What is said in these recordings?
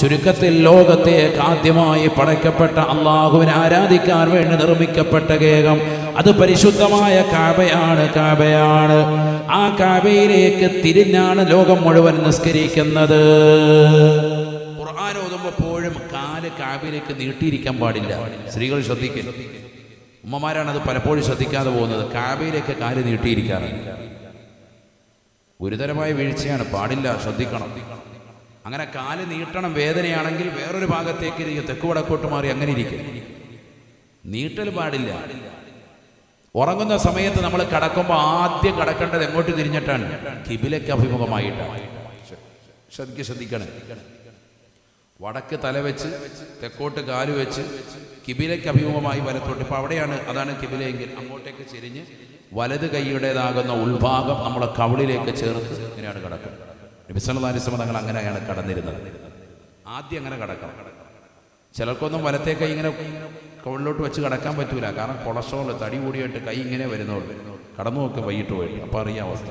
ചുരുക്കത്തിൽ ലോകത്തേക്ക് ആദ്യമായി പടയ്ക്കപ്പെട്ട അള്ളാഹുവിനെ ആരാധിക്കാൻ വേണ്ടി നിർമ്മിക്കപ്പെട്ട ഗേഹം അത് പരിശുദ്ധമായ കഅബയാണ്. ആ കഅബയിലേക്ക് തിരിഞ്ഞാണ് ലോകം മുഴുവൻ നിസ്കരിക്കുന്നത്. ഖുർആൻ ഓതുമ്പോൾ എപ്പോഴും കാല് കഅബയിലേക്ക് നീട്ടിയിരിക്കാൻ പാടില്ല. സ്ത്രീകൾ ശ്രദ്ധിക്കുക, ഉമ്മമാരാണ് അത് പലപ്പോഴും ശ്രദ്ധിക്കാതെ പോകുന്നത്. കഅബയിലേക്ക് കാല് നീട്ടിയിരിക്കാറാണ് ഗുരുതരമായ വീഴ്ചയാണ്, പാടില്ല, ശ്രദ്ധിക്കണം. അങ്ങനെ കാല് നീട്ടണം, വേദനയാണെങ്കിൽ വേറൊരു ഭാഗത്തേക്ക് ഇരിക്കും, തെക്ക് വടക്കോട്ട് മാറി അങ്ങനെ ഇരിക്കും. നീട്ടൽ പാടില്ല. ഉറങ്ങുന്ന സമയത്ത് നമ്മൾ കടക്കുമ്പോൾ ആദ്യം കടക്കേണ്ടത് എങ്ങോട്ട് തിരിഞ്ഞിട്ടാണ്? കിബിലയ്ക്ക് അഭിമുഖമായിട്ടാണ്. ശ്രദ്ധിക്കണം. വടക്ക് തല വെച്ച് തെക്കോട്ട് കാല് വെച്ച് കിബിലയ്ക്ക് അഭിമുഖമായി വലത്തോട്ട്. ഇപ്പം അവിടെയാണ്, അതാണ് കിബിലയെങ്കിൽ അങ്ങോട്ടേക്ക് ചെരിഞ്ഞ് വലത് കൈയുടേതാകുന്ന ഉൾഭാഗം നമ്മളെ കവിളിലേക്ക് ചേർത്ത് ഇങ്ങനെയാണ് കിടക്കുന്നത്. നബി സല്ലല്ലാഹു അലൈഹി വസല്ലം തങ്ങൾ അങ്ങനെയാണ് കടന്നിരുന്നത്. ആദ്യം അങ്ങനെ കിടക്കണം. ചിലർക്കൊന്നും വലത്തെ കൈ ഇങ്ങനെ കവിളിലോട്ട് വെച്ച് കിടക്കാൻ പറ്റൂല, കാരണം കൊളസ്ട്രോൾ തടി കൂടിയിട്ട് കൈ ഇങ്ങനെ വരുന്നുള്ളൂ. കടന്നു നോക്ക് വൈകിട്ട് പോയി, അപ്പോൾ അറിയാം അവസ്ഥ.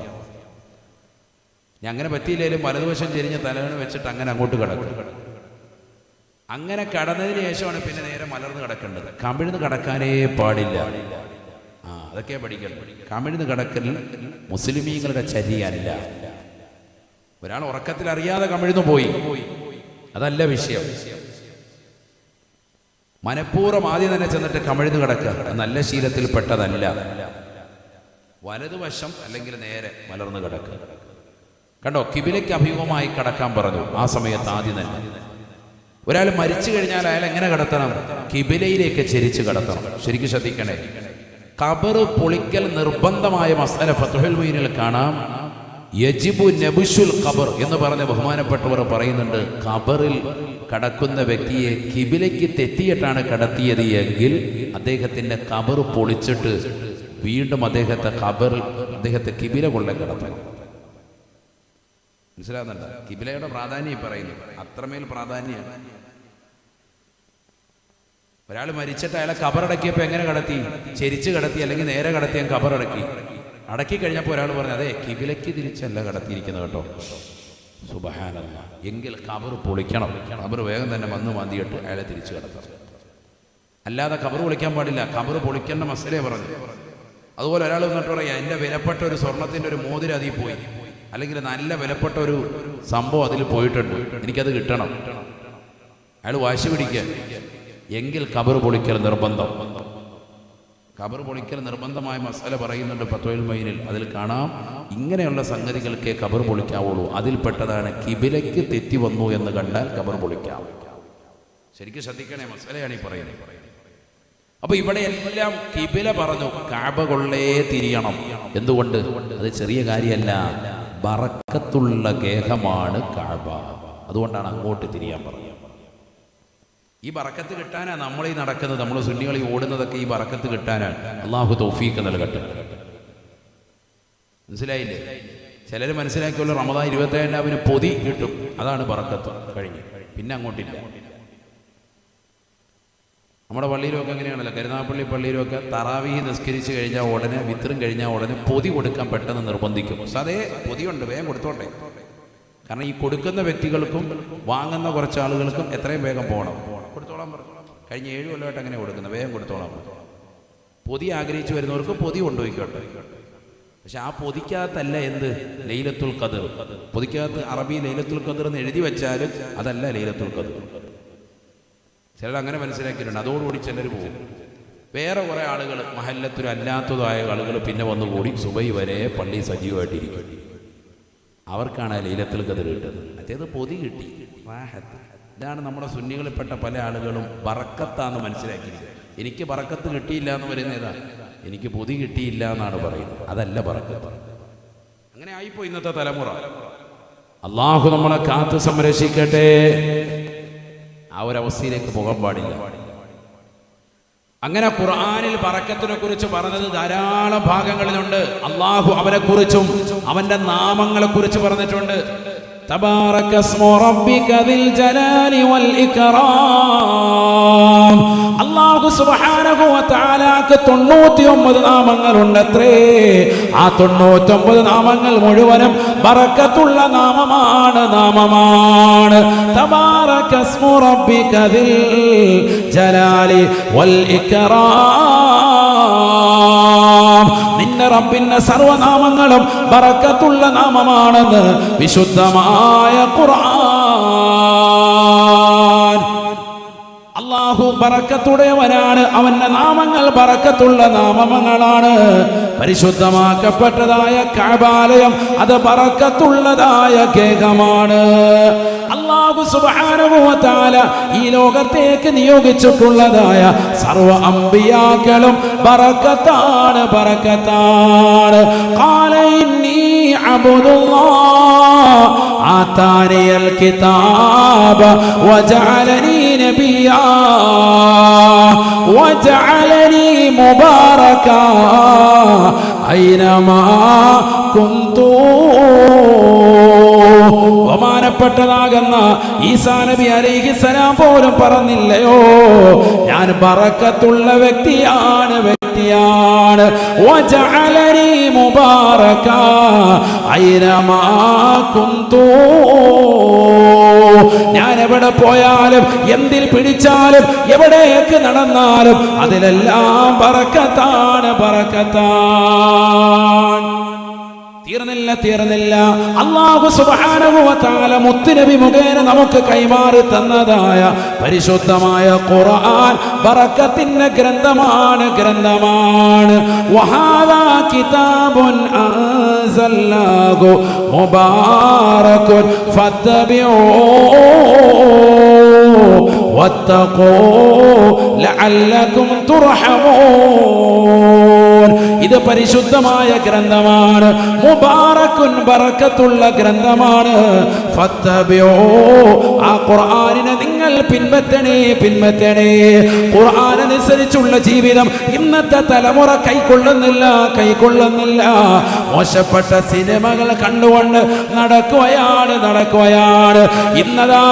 ഞാൻ അങ്ങനെ പറ്റിയില്ലെങ്കിലും വലതുവശം ചെരിഞ്ഞ് തലകണ് വെച്ചിട്ട് അങ്ങനെ അങ്ങോട്ട് കിടക്കും. അങ്ങനെ കടന്നതിന് ശേഷമാണ് പിന്നെ നേരെ മലർന്ന് കിടക്കേണ്ടത്. കമിഴ്ന്ന് കിടക്കാനേ പാടില്ല. അതൊക്കെ പഠിക്കണം. കമിഴ്ന്ന് കിടക്കൽ മുസ്ലിമീങ്ങളുടെ ചര്യയല്ല. ഒരാൾ ഉറക്കത്തിൽ അറിയാതെ കമിഴ്ന്നു പോയി, അതല്ല വിഷയം. മനഃപൂർവ്വം ആദ്യം തന്നെ ചെന്നിട്ട് കമിഴ്ന്നു കിടക്കുക നല്ല ശീലത്തിൽ പെട്ടതല്ല. വലതുവശം അല്ലെങ്കിൽ നേരെ മലർന്ന് കിടക്കുക. കണ്ടോ, കിബിലയ്ക്ക് അഭിമുഖമായി കിടക്കാൻ പറഞ്ഞു. ആ സമയത്ത് ആദ്യം തന്നെ ഒരാൾ മരിച്ചു കഴിഞ്ഞാൽ അയാൾ എങ്ങനെ കിടത്തണം? കിബിലയിലേക്ക് ചെരിച്ച് കിടത്തണം. ശരിക്കും ശ്രദ്ധിക്കണേ. ഖബർ പൊളിക്കൽ നിർബന്ധമായ മസ്അല ഫത്ഹുൽ മുഈനിൽ കാണാം. യജിബു നബ്ശുൽ ഖബർ എന്ന് പറഞ്ഞ ബഹുമാനപ്പെട്ടവർ പറയുന്നുണ്ട്, ഖബറിൽ കടക്കുന്ന വ്യക്തിയെ കിബിലയ്ക്ക് തെറ്റിയിട്ടാണ് കടത്തിയത് എങ്കിൽ അദ്ദേഹത്തിന്റെ ഖബർ പൊളിച്ചിട്ട് വീണ്ടും അദ്ദേഹത്തെ കിബില കൊള്ള കിടത്തണം. മനസ്സിലാകുന്നുണ്ട്? കിബിലയുടെ പ്രാധാന്യം പറയുന്നത് അത്രമേൽ പ്രാധാന്യമാണ്. ഒരാൾ മരിച്ചിട്ട് അയാളെ ഖബറടക്കിയപ്പോൾ എങ്ങനെ കടത്തി? ചെരിച്ച് കടത്തി, അല്ലെങ്കിൽ നേരെ കടത്തി ഞാൻ ഖബറടക്കി. അടക്കി കഴിഞ്ഞപ്പോൾ ഒരാൾ പറഞ്ഞു, അതെ കിബിലയ്ക്ക് തിരിച്ചല്ല കടത്തിയിരിക്കുന്നത് കേട്ടോ. സുബ്ഹാനല്ലാഹ്. എങ്കിൽ ഖബർ പൊളിക്കണം. ഖബർ വേഗം തന്നെ വന്ന് മാന്തിയിട്ട് അയാളെ തിരിച്ചു കടത്തണം. അല്ലാതെ ഖബർ പൊളിക്കാൻ പാടില്ല. ഖബർ പൊളിക്കേണ്ട മസലയെ പറഞ്ഞു. അതുപോലെ ഒരാൾ വന്നിട്ട് പറയാം, എൻ്റെ വിലപ്പെട്ട ഒരു സ്വർണത്തിൻ്റെ ഒരു മോതിരം അതിൽ പോയി, അല്ലെങ്കിൽ നല്ല വിലപ്പെട്ട ഒരു സംഭവം അതിൽ പോയിട്ടുണ്ട്, എനിക്കത് കിട്ടണം. അയാൾ വാശി പിടിക്കുക. എങ്കിൽ ഖബർ പൊളിക്കൽ നിർബന്ധം. ഖബർ പൊളിക്കൽ നിർബന്ധമായ മസല പറയുന്നുണ്ട് ഫത്ഹുൽ മുഈനിൽ. അതിൽ കാണാം, ഇങ്ങനെയുള്ള സംഗതികൾക്കേ ഖബർ പൊളിക്കാവുള്ളൂ. അതിൽപ്പെട്ടതാണ് കിബിലയ്ക്ക് തെറ്റി വന്നു എന്ന് കണ്ടാൽ ഖബർ പൊളിക്കാം. ശരിക്കും ശ്രദ്ധിക്കണേ, മസലയാണ് ഈ പറയുന്നത്. അപ്പൊ ഇവിടെ എല്ലാം കിബില പറഞ്ഞു, കഅബ കൊള്ളേ തിരിയണം. എന്തുകൊണ്ട്? അത് ചെറിയ കാര്യമല്ല, ബറക്കത്തുള്ള ഗേഹമാണ് കഅബ. അതുകൊണ്ടാണ് അങ്ങോട്ട് തിരിയാൻ പറഞ്ഞത്. ഈ ബറക്കത്ത് കിട്ടാനാ നമ്മൾ ഈ നടക്കുന്നത്, നമ്മൾ സുന്നികൾ ഈ ഓടുന്നതൊക്കെ ഈ ബറക്കത്ത് കിട്ടാനാണ്. അള്ളാഹു തൗഫീഖ് നൽകട്ടെ. മനസ്സിലായില്ലേ? ചിലർ മനസ്സിലാക്കിയല്ലോ, റമദാൻ 27-ന് പൊതി കിട്ടും, അതാണ് ബറക്കത്ത്. കഴിഞ്ഞു, പിന്നെ അങ്ങോട്ടില്ല. നമ്മുടെ പള്ളിയിലൊക്കെ അങ്ങനെയാണല്ലോ, കരുനാഗപ്പള്ളി പള്ളിയിലൊക്കെ തറാവീഹ് നിസ്കരിച്ച് കഴിഞ്ഞാൽ ഉടനെ, വിത്രും കഴിഞ്ഞാൽ ഉടനെ പൊതി കൊടുക്കാൻ പെട്ടെന്ന് നിർബന്ധിക്കും. അതേ പൊതിയുണ്ട്, വേഗം കൊടുത്തോട്ടെ. കാരണം ഈ കൊടുക്കുന്ന വ്യക്തികൾക്കും വാങ്ങുന്ന കുറച്ച് ആളുകൾക്കും എത്രയും വേഗം പോകണം. കൊടുത്തോളാൻ പറഞ്ഞു. കഴിഞ്ഞ 7 കൊല്ലമായിട്ട് അങ്ങനെ കൊടുക്കുന്നത്, വേഗം കൊടുത്തോളാൻ പറഞ്ഞു. പൊതി ആഗ്രഹിച്ചു വരുന്നവർക്ക് പൊതി കൊണ്ടുപോയിക്കോട്ടെ. പക്ഷെ ആ പൊതിക്കകത്തല്ല എന്ത്? ലൈലത്തുൽ ഖദർ. പൊതിക്കകത്ത് അറബി ലൈലത്തുൽ ഖദർ എന്ന് എഴുതി വെച്ചാലും അതല്ല ലൈലത്തുൽ ഖദർ. ചിലർ അങ്ങനെ മനസ്സിലാക്കിയിട്ടുണ്ട്. അതോടുകൂടി ചിലർ പോകും. വേറെ കുറേ ആളുകൾ, മഹല്ലത്തുൽ അല്ലാത്തതായ ആളുകൾ പിന്നെ വന്നുകൂടി സുബൈ വരെ പള്ളി സജീവമായിട്ടിരിക്കും. അവർക്കാണ് ലൈലത്തുൽ ഖദർ കിട്ടുന്നത്. അതേത് പൊതി കിട്ടി, റാഹത്ത്. ഇതാണ് നമ്മുടെ സുന്നികളിൽപ്പെട്ട പല ആളുകളും ബറക്കത്താന്ന് മനസ്സിലാക്കിയിരിക്കുന്നത്. എനിക്ക് ബറക്കത്ത് കിട്ടിയില്ല എന്ന് പറയുന്നതാ, എനിക്ക് പൊതി കിട്ടിയില്ല എന്നാണ് പറയുന്നത്. അതല്ല ബറക്കത്ത്. അങ്ങനെ ആയിപ്പോയി ഇന്നത്തെ തലമുറ. അള്ളാഹു നമ്മളെ കാത്ത് സംരക്ഷിക്കട്ടെ. ആ ഒരവസ്ഥയിലേക്ക് പോകാൻ പാടില്ല. അങ്ങനെ ഖുർആനിൽ ബറക്കത്തിനെ കുറിച്ച് പറഞ്ഞത് ധാരാളം ഭാഗങ്ങളിലുണ്ട്. അള്ളാഹു അവനെ കുറിച്ചും അവന്റെ നാമങ്ങളെ കുറിച്ച് പറഞ്ഞിട്ടുണ്ട്. തബാറക ഇസ്മു റബ്ബിക ദിൽ ജലാലി വൽ ഇക്റാം അല്ലാഹു സുബ്ഹാനഹു വ തആലക്ക് 99 നാമങ്ങളുണ്ടത്രേ. ആ 99 നാമങ്ങൾ മുഴുവനും ബറക്കത്തുള്ള നാമമാണ്. തബാറകസ്മു റബ്ബിക ദിൽ ജലാലി വൽ ഇക്റാം. നിന്റെ റബ്ബിന്റെ സർവനാമങ്ങളും ബറക്കത്തുള്ള നാമമാണെന്ന് വിശുദ്ധമായ ഖുർആൻ. അല്ലാഹു ബറക്കത്തുടയവനാണ്. അവന്റെ നാമങ്ങൾ ബറക്കത്തുള്ള നാമങ്ങളാണ്. പരിശുദ്ധമാക്കപ്പെട്ടതായ കഅബാലയം അത് ബറക്കത്തുള്ളതായ കേകമാണ്. അല്ലാഹു സുബ്ഹാനഹു വ തആല ഈ ലോകത്തേക്ക് നിയോഗിച്ചിട്ടുള്ളതായ സർവ അംബിയാക്കളും ബറക്കത്താണ്. ഖാല ഇന്നി അബ്ദുല്ലാഹ് ആതാനിയൽ കിതാബ വജഅലനി നബിയ്യാ വജഅലനി മുബാറകാ ഐനമാ കുന്തു. ബഹുമാനപ്പെട്ടതാകുന്ന ഈസാ നബി അലൈഹിസ്സലാം പോലും പറഞ്ഞില്ലയോ, ഞാൻ ബറക്കത്തുള്ള വ്യക്തിയാണ്. വജഅലനി മുബാറകാ ഐനമാ കുന്തു. ഞാൻ എവിടെ പോയാലും എന്തിൽ പിടിച്ചാലും എവിടേക്ക് നടന്നാലും അതിലെല്ലാം ബറക്കത്താണ്. തീർന്നില്ല. അല്ലാഹു സുബ്ഹാനഹു വ തആല മുത്തുനബി മുഖേന നമുക്ക് കൈമാറി തന്നതായ പരിശുദ്ധമായ ഖുർആൻ ബറക്കത്തിന്റെ ഗ്രന്ഥമാണ്. വഹാദാ കിതാബുൻ അൻസൽനാഹു മുബാറകുൻ ഫത്തബിഊ വത്തഖൂ ലഅല്ലകും തുർഹമൂൻ. ഇത് പരിശുദ്ധമായ ഗ്രന്ഥമാണ്. മുബാറക്കുൻ ബറക്കത്തുള്ള ഗ്രന്ഥമാണ്. ഫത്തബിഊ, ആ ഖുർആനിനെ നിങ്ങൾ പിൻപറ്റണേ. ഖുർആൻ അനുസരിച്ചുള്ള ജീവിതം ഇന്നത്തെ തലമുറ കൈക്കൊള്ളുന്നില്ല. മോശപ്പെട്ട സിനിമകൾ കണ്ടുകൊണ്ട് നടക്കുകയാണ്. ഇന്നതാ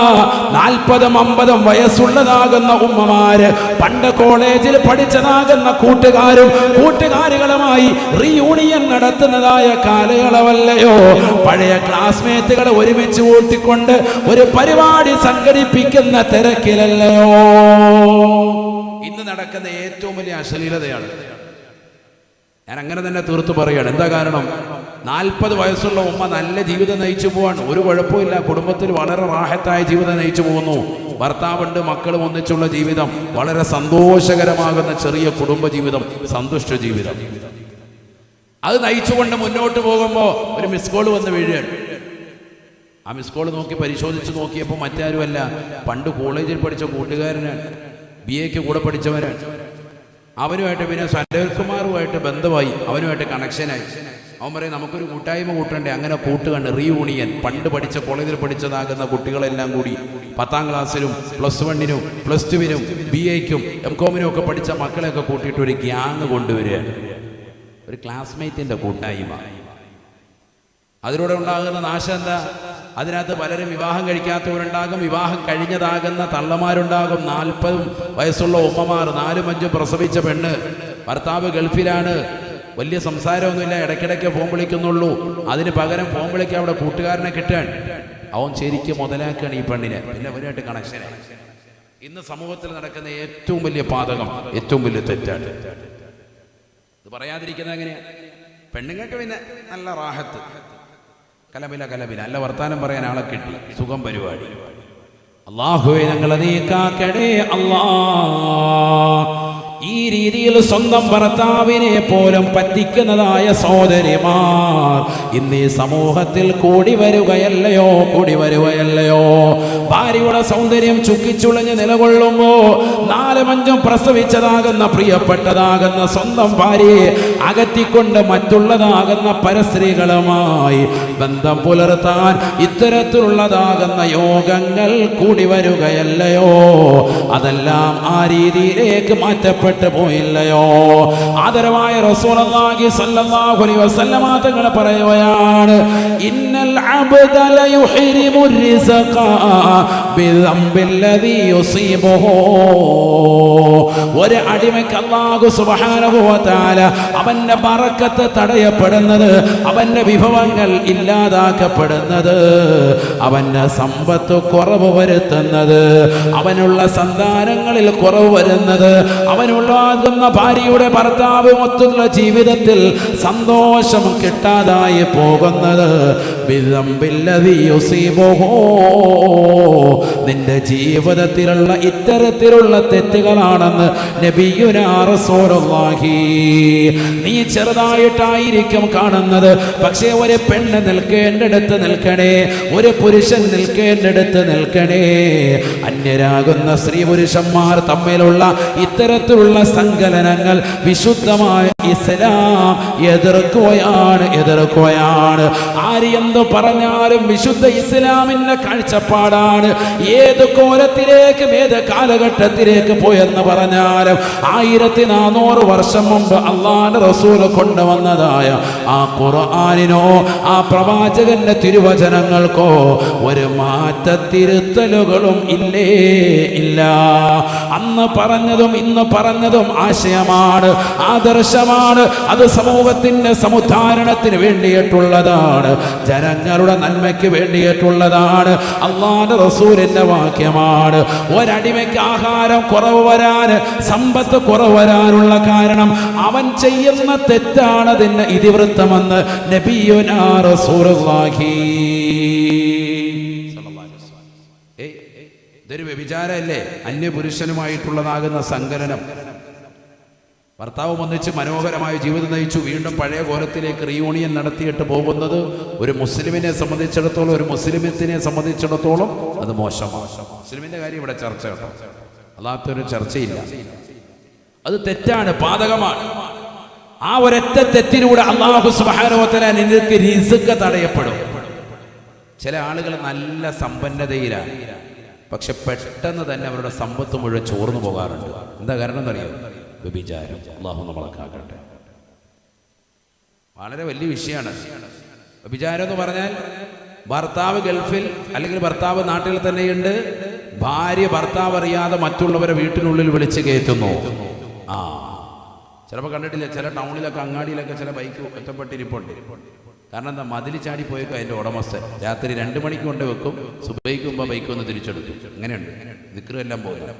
40-50 വയസ്സുള്ളതാകുന്ന ഉമ്മമാര് പണ്ട് കോളേജിൽ പഠിച്ചതാകുന്ന കൂട്ടുകാരികളുമായി റീയൂണിയൻ നടത്തുന്നതായ കാലയളവല്ലയോ. പഴയ ക്ലാസ്മേറ്റുകളെ ഒരുമിച്ച് കൂട്ടിക്കൊണ്ട് ഒരു പരിപാടി സംഘടിപ്പിക്കുന്ന തിരക്കിലല്ലയോ ഇന്ന് നടക്കുന്ന ഏറ്റവും വലിയ അശ്ലീലതയാണ്. ഞാൻ അങ്ങനെ തന്നെ തീർത്തു പറയുകയാണ്. എന്താ കാരണം? 40 വയസ്സുള്ള ഉമ്മ നല്ല ജീവിതം നയിച്ചു പോവാണ്. ഒരു കുഴപ്പമില്ല. കുടുംബത്തിൽ വളരെ റാഹത്തായ ജീവിതം നയിച്ചു പോകുന്നു. ഭർത്താവുണ്ട്, മക്കളും ഒന്നിച്ചുള്ള ജീവിതം, വളരെ സന്തോഷകരമാകുന്ന ചെറിയ കുടുംബ ജീവിതം, സന്തുഷ്ട ജീവിതം. അത് നയിച്ചുകൊണ്ട് മുന്നോട്ട് പോകുമ്പോൾ ഒരു മിസ് കോൾ വന്ന് വീഴുകയാണ്. ആ മിസ് കോൾ നോക്കി പരിശോധിച്ച് നോക്കിയപ്പോൾ മറ്റാരുമല്ല, പണ്ട് കോളേജിൽ പഠിച്ച കൂട്ടുകാരനാണ്, BA കൂടെ പഠിച്ചവരാണ്. അവനുമായിട്ട് പിന്നെ സനൽകുമാറുമായിട്ട് ബന്ധമായി, അവനുമായിട്ട് കണക്ഷനായി. അവൻ പറയും നമുക്കൊരു കൂട്ടായ്മ കൂട്ടണ്ടേ. അങ്ങനെ കൂട്ടുകണ്ട് റീയൂണിയൻ. പണ്ട് പഠിച്ച കോളേജിൽ പഠിച്ചതാകുന്ന കുട്ടികളെല്ലാം കൂടി 10ാം ക്ലാസ്സിലും +1-നും +2-നും BA-ക്കും MCOM-നും ഒക്കെ പഠിച്ച മക്കളെയൊക്കെ കൂട്ടിയിട്ട് ഒരു ഗ്യാങ് കൊണ്ടുവരികയാണ്. ഒരു ക്ലാസ്മേറ്റിൻ്റെ കൂട്ടായ്മ. അതിലൂടെ ഉണ്ടാകുന്ന നാശം എന്താ? അതിനകത്ത് പലരും വിവാഹം കഴിക്കാത്തവരുണ്ടാകും, വിവാഹം കഴിഞ്ഞതാകുന്ന തള്ളമാരുണ്ടാകും. 40 വയസ്സുള്ള ഉമ്മമാർ, 4-5 പ്രസവിച്ച പെണ്ണ്, ഭർത്താവ് ഗൾഫിലാണ്, വലിയ സംസാരമൊന്നുമില്ല, ഇടയ്ക്കിടയ്ക്ക് ഫോൺ വിളിക്കുന്നുള്ളൂ. അതിന് പകരം ഫോൺ വിളിക്കാൻ അവിടെ കൂട്ടുകാരനെ കിട്ടാൻ അവൻ ശരിക്കും മുതലാക്കുകയാണ് ഈ പെണ്ണിനെ. പിന്നെ അവരുമായിട്ട് കണക്ഷനായി. ഇന്ന് സമൂഹത്തിൽ നടക്കുന്ന ഏറ്റവും വലിയ പാതകം, ഏറ്റവും വലിയ തെറ്റാണ്. ഇത് പറയാതിരിക്കുന്നത് എങ്ങനെയാണ്? പെണ്ണുങ്ങൾക്ക് പിന്നെ നല്ല റാഹത്ത്, കലപില നല്ല വർത്താനം പറയാൻ ആളെ കിട്ടി, സുഖം പരിപാടി. അല്ലാഹുവേ ഞങ്ങളെ നീ കാക്കണേ അല്ലാഹ്. ഈ രീതിയിൽ സ്വന്തം ഭർത്താവിനെ പോലും പറ്റിക്കുന്നതായ സഹോദരിമാർ ഇന്ന് ഈ സമൂഹത്തിൽ കൂടി വരികയല്ലയോ. ഭാര്യയുടെ സൗന്ദര്യം ചുക്കിച്ചുളഞ്ഞ് നിലകൊള്ളുമ്പോ 4-5 പ്രസവിച്ചതാകുന്ന പ്രിയപ്പെട്ടതാകുന്ന സ്വന്തം ഭാര്യയെ അകറ്റിക്കൊണ്ട് മറ്റുള്ളതാകുന്ന പരസ്ത്രീകളുമായി ബന്ധം പുലർത്താൻ ഇത്തരത്തിലുള്ളതാകുന്ന യോഗങ്ങൾ കൂടി വരികയല്ലയോ. അതെല്ലാം ആ രീതിയിലേക്ക് മാറ്റപ്പെട്ടു പോയില്ലയോ. ആദരവായ റസൂലുള്ളാഹി സ്വല്ലല്ലാഹു അലൈഹി വസല്ലമ തങ്ങൾ പറയുകയാണ്, ഇന്നൽ അബ്ദ ലയുഹരിമു റിസ്ഖ ബിദംബില്ലദീ യുസീബുഹു. ഒരു അടിമയ്ക്ക് അല്ലാഹു സുബ്ഹാനഹു വ തആല അവന്റെ ബറക്കത്ത് തടയപ്പെടുന്നത്, അവന്റെ വിഭവങ്ങൾ ഇല്ലാതാക്കപ്പെടുന്നത്, അവന്റെ സമ്പത്ത് കുറവ് വരുത്തുന്നത്, അവനുള്ള സന്താനങ്ങളിൽ കുറവ് വരുന്നത്, അവനുള്ളാകുന്ന ഭാര്യയുടെ ഭർത്താവ് മൊത്തമുള്ള ജീവിതത്തിൽ സന്തോഷം കിട്ടാതായി പോകുന്നത് ബിദംബില്ലദീ യുസീബുഹു. നിന്റെ ജീവിതത്തിലുള്ള ഇത്തരത്തിലുള്ള തെറ്റുകളാണെന്ന് നബിയുനാ റസൂലുള്ളാഹി. നീ ചെറുതായിട്ടായിരിക്കും കാണുന്നത്, പക്ഷേ ഒരു പെണ്ണ് നിൽക്കേണ്ടടുത്ത് നിൽക്കണേ, ഒരു പുരുഷൻ നിൽക്കേണ്ടടുത്ത് നിൽക്കണേ. അന്യരാകുന്ന സ്ത്രീ പുരുഷന്മാർ തമ്മിലുള്ള ഇത്തരത്തിലുള്ള സങ്കലനങ്ങൾ വിശുദ്ധമായ ഇസ്ലാം എതിർക്കുകയാണ്. ആര് എന്ത് പറഞ്ഞാലും വിശുദ്ധ ഇസ്ലാമിന്റെ കാഴ്ചപ്പാടാണ്. ഏത് കോലത്തിലേക്കും ഏത് കാലഘട്ടത്തിലേക്ക് പോയെന്ന് പറഞ്ഞാലും 1400 വർഷം മുമ്പ് അള്ളാഹുവിന്റെ റസൂൽ കൊണ്ടുവന്നതായ ആ ഖുർആനിനോ ആ പ്രവാചകന്റെ തിരുവചനങ്ങൾക്കോ ഒരു മാറ്റത്തിരുത്തലുകളും ഇല്ലേ ഇല്ല. അന്ന് പറഞ്ഞതും ഇന്ന് പറഞ്ഞതും ആശയമാണ്, ആദർശമാണ്. അത് സമൂഹത്തിന്റെ സമുദ്ധാരണത്തിന് വേണ്ടിയിട്ടുള്ളതാണ്, ജനങ്ങളുടെ നന്മയ്ക്ക് വേണ്ടിയിട്ടുള്ളതാണ്. അള്ളാഹുവിന്റെ റസൂലിന്റെ വാക്യമാണ്. ഒരടിമയ്ക്ക് ആഹാരം കുറവ് വരാൻ, സമ്പത്ത് കുറവ് വരാനുള്ള കാരണം അവൻ ചെയ്യുന്ന തെറ്റാണ് അതിന്റെ ഇതിവൃത്തമെന്ന് നബിയുനാ റസൂലുള്ളാഹി. ഇതൊരു വ്യഭിചാരമല്ലേ? അന്യപുരുഷനുമായിട്ടുള്ളതാകുന്ന സങ്കലനം. ഭർത്താവ് ഒന്നിച്ച് മനോഹരമായ ജീവിതം നയിച്ചു, വീണ്ടും പഴയ കോലത്തിലേക്ക് റീയൂണിയൻ നടത്തിയിട്ട് പോകുന്നത് ഒരു മുസ്ലിമിനെ സംബന്ധിച്ചിടത്തോളം, ഒരു മുസ്ലിമത്തിനെ സംബന്ധിച്ചിടത്തോളം അത് മോശമാണ്. മുസ്ലിമിന്റെ കാര്യം ഇവിടെ ചർച്ച കേട്ടോ, അല്ലാത്തൊരു ചർച്ചയില്ല. അത് തെറ്റാണ്, പാതകമാണ്. ആ ഒരൊറ്റ തെറ്റിലൂടെ അല്ലാഹു സുബ്ഹാനഹു വ തആല നിനക്ക് റിസ്ക് തടയപ്പെടും. ചില ആളുകൾ നല്ല സമ്പന്നതയിലാണ്, പക്ഷെ പെട്ടെന്ന് തന്നെ അവരുടെ സമ്പത്ത് മുഴുവൻ ചോർന്നു പോകാറുണ്ട്. എന്താ കാരണം എന്നറിയോ? വ്യഭിചാരം. അല്ലാഹു നമ്മളെ കാക്കട്ടെ. വളരെ വലിയ വിഷയമാണ് വ്യഭിചാരം എന്ന് പറഞ്ഞാൽ. ഭർത്താവ് ഗൾഫിൽ അല്ലെങ്കിൽ ഭർത്താവ് നാട്ടിൽ തന്നെയുണ്ട്, ഭാര്യ ഭർത്താവ് അറിയാതെ മറ്റുള്ളവരെ വീട്ടിനുള്ളിൽ വിളിച്ച് കയറ്റുന്നു. ചിലപ്പോൾ കണ്ടിട്ടില്ല, ചില ടൗണിലൊക്കെ അങ്ങാടിയിലൊക്കെ ചില ബൈക്ക് ഒറ്റപ്പെട്ടിരിപ്പുണ്ട്. കാരണം എന്താ? മതിൽ ചാടി പോയേക്കും അതിൻ്റെ ഉടമസ്ഥൻ. രാത്രി 2 മണിക്ക് കൊണ്ട് വെക്കും, സുബൈക്ക് മുമ്പ് ബൈക്ക് ഒന്ന് തിരിച്ചെടുക്കും. അങ്ങനെയുണ്ട്, ദിക്റെല്ലാം പോകില്ല.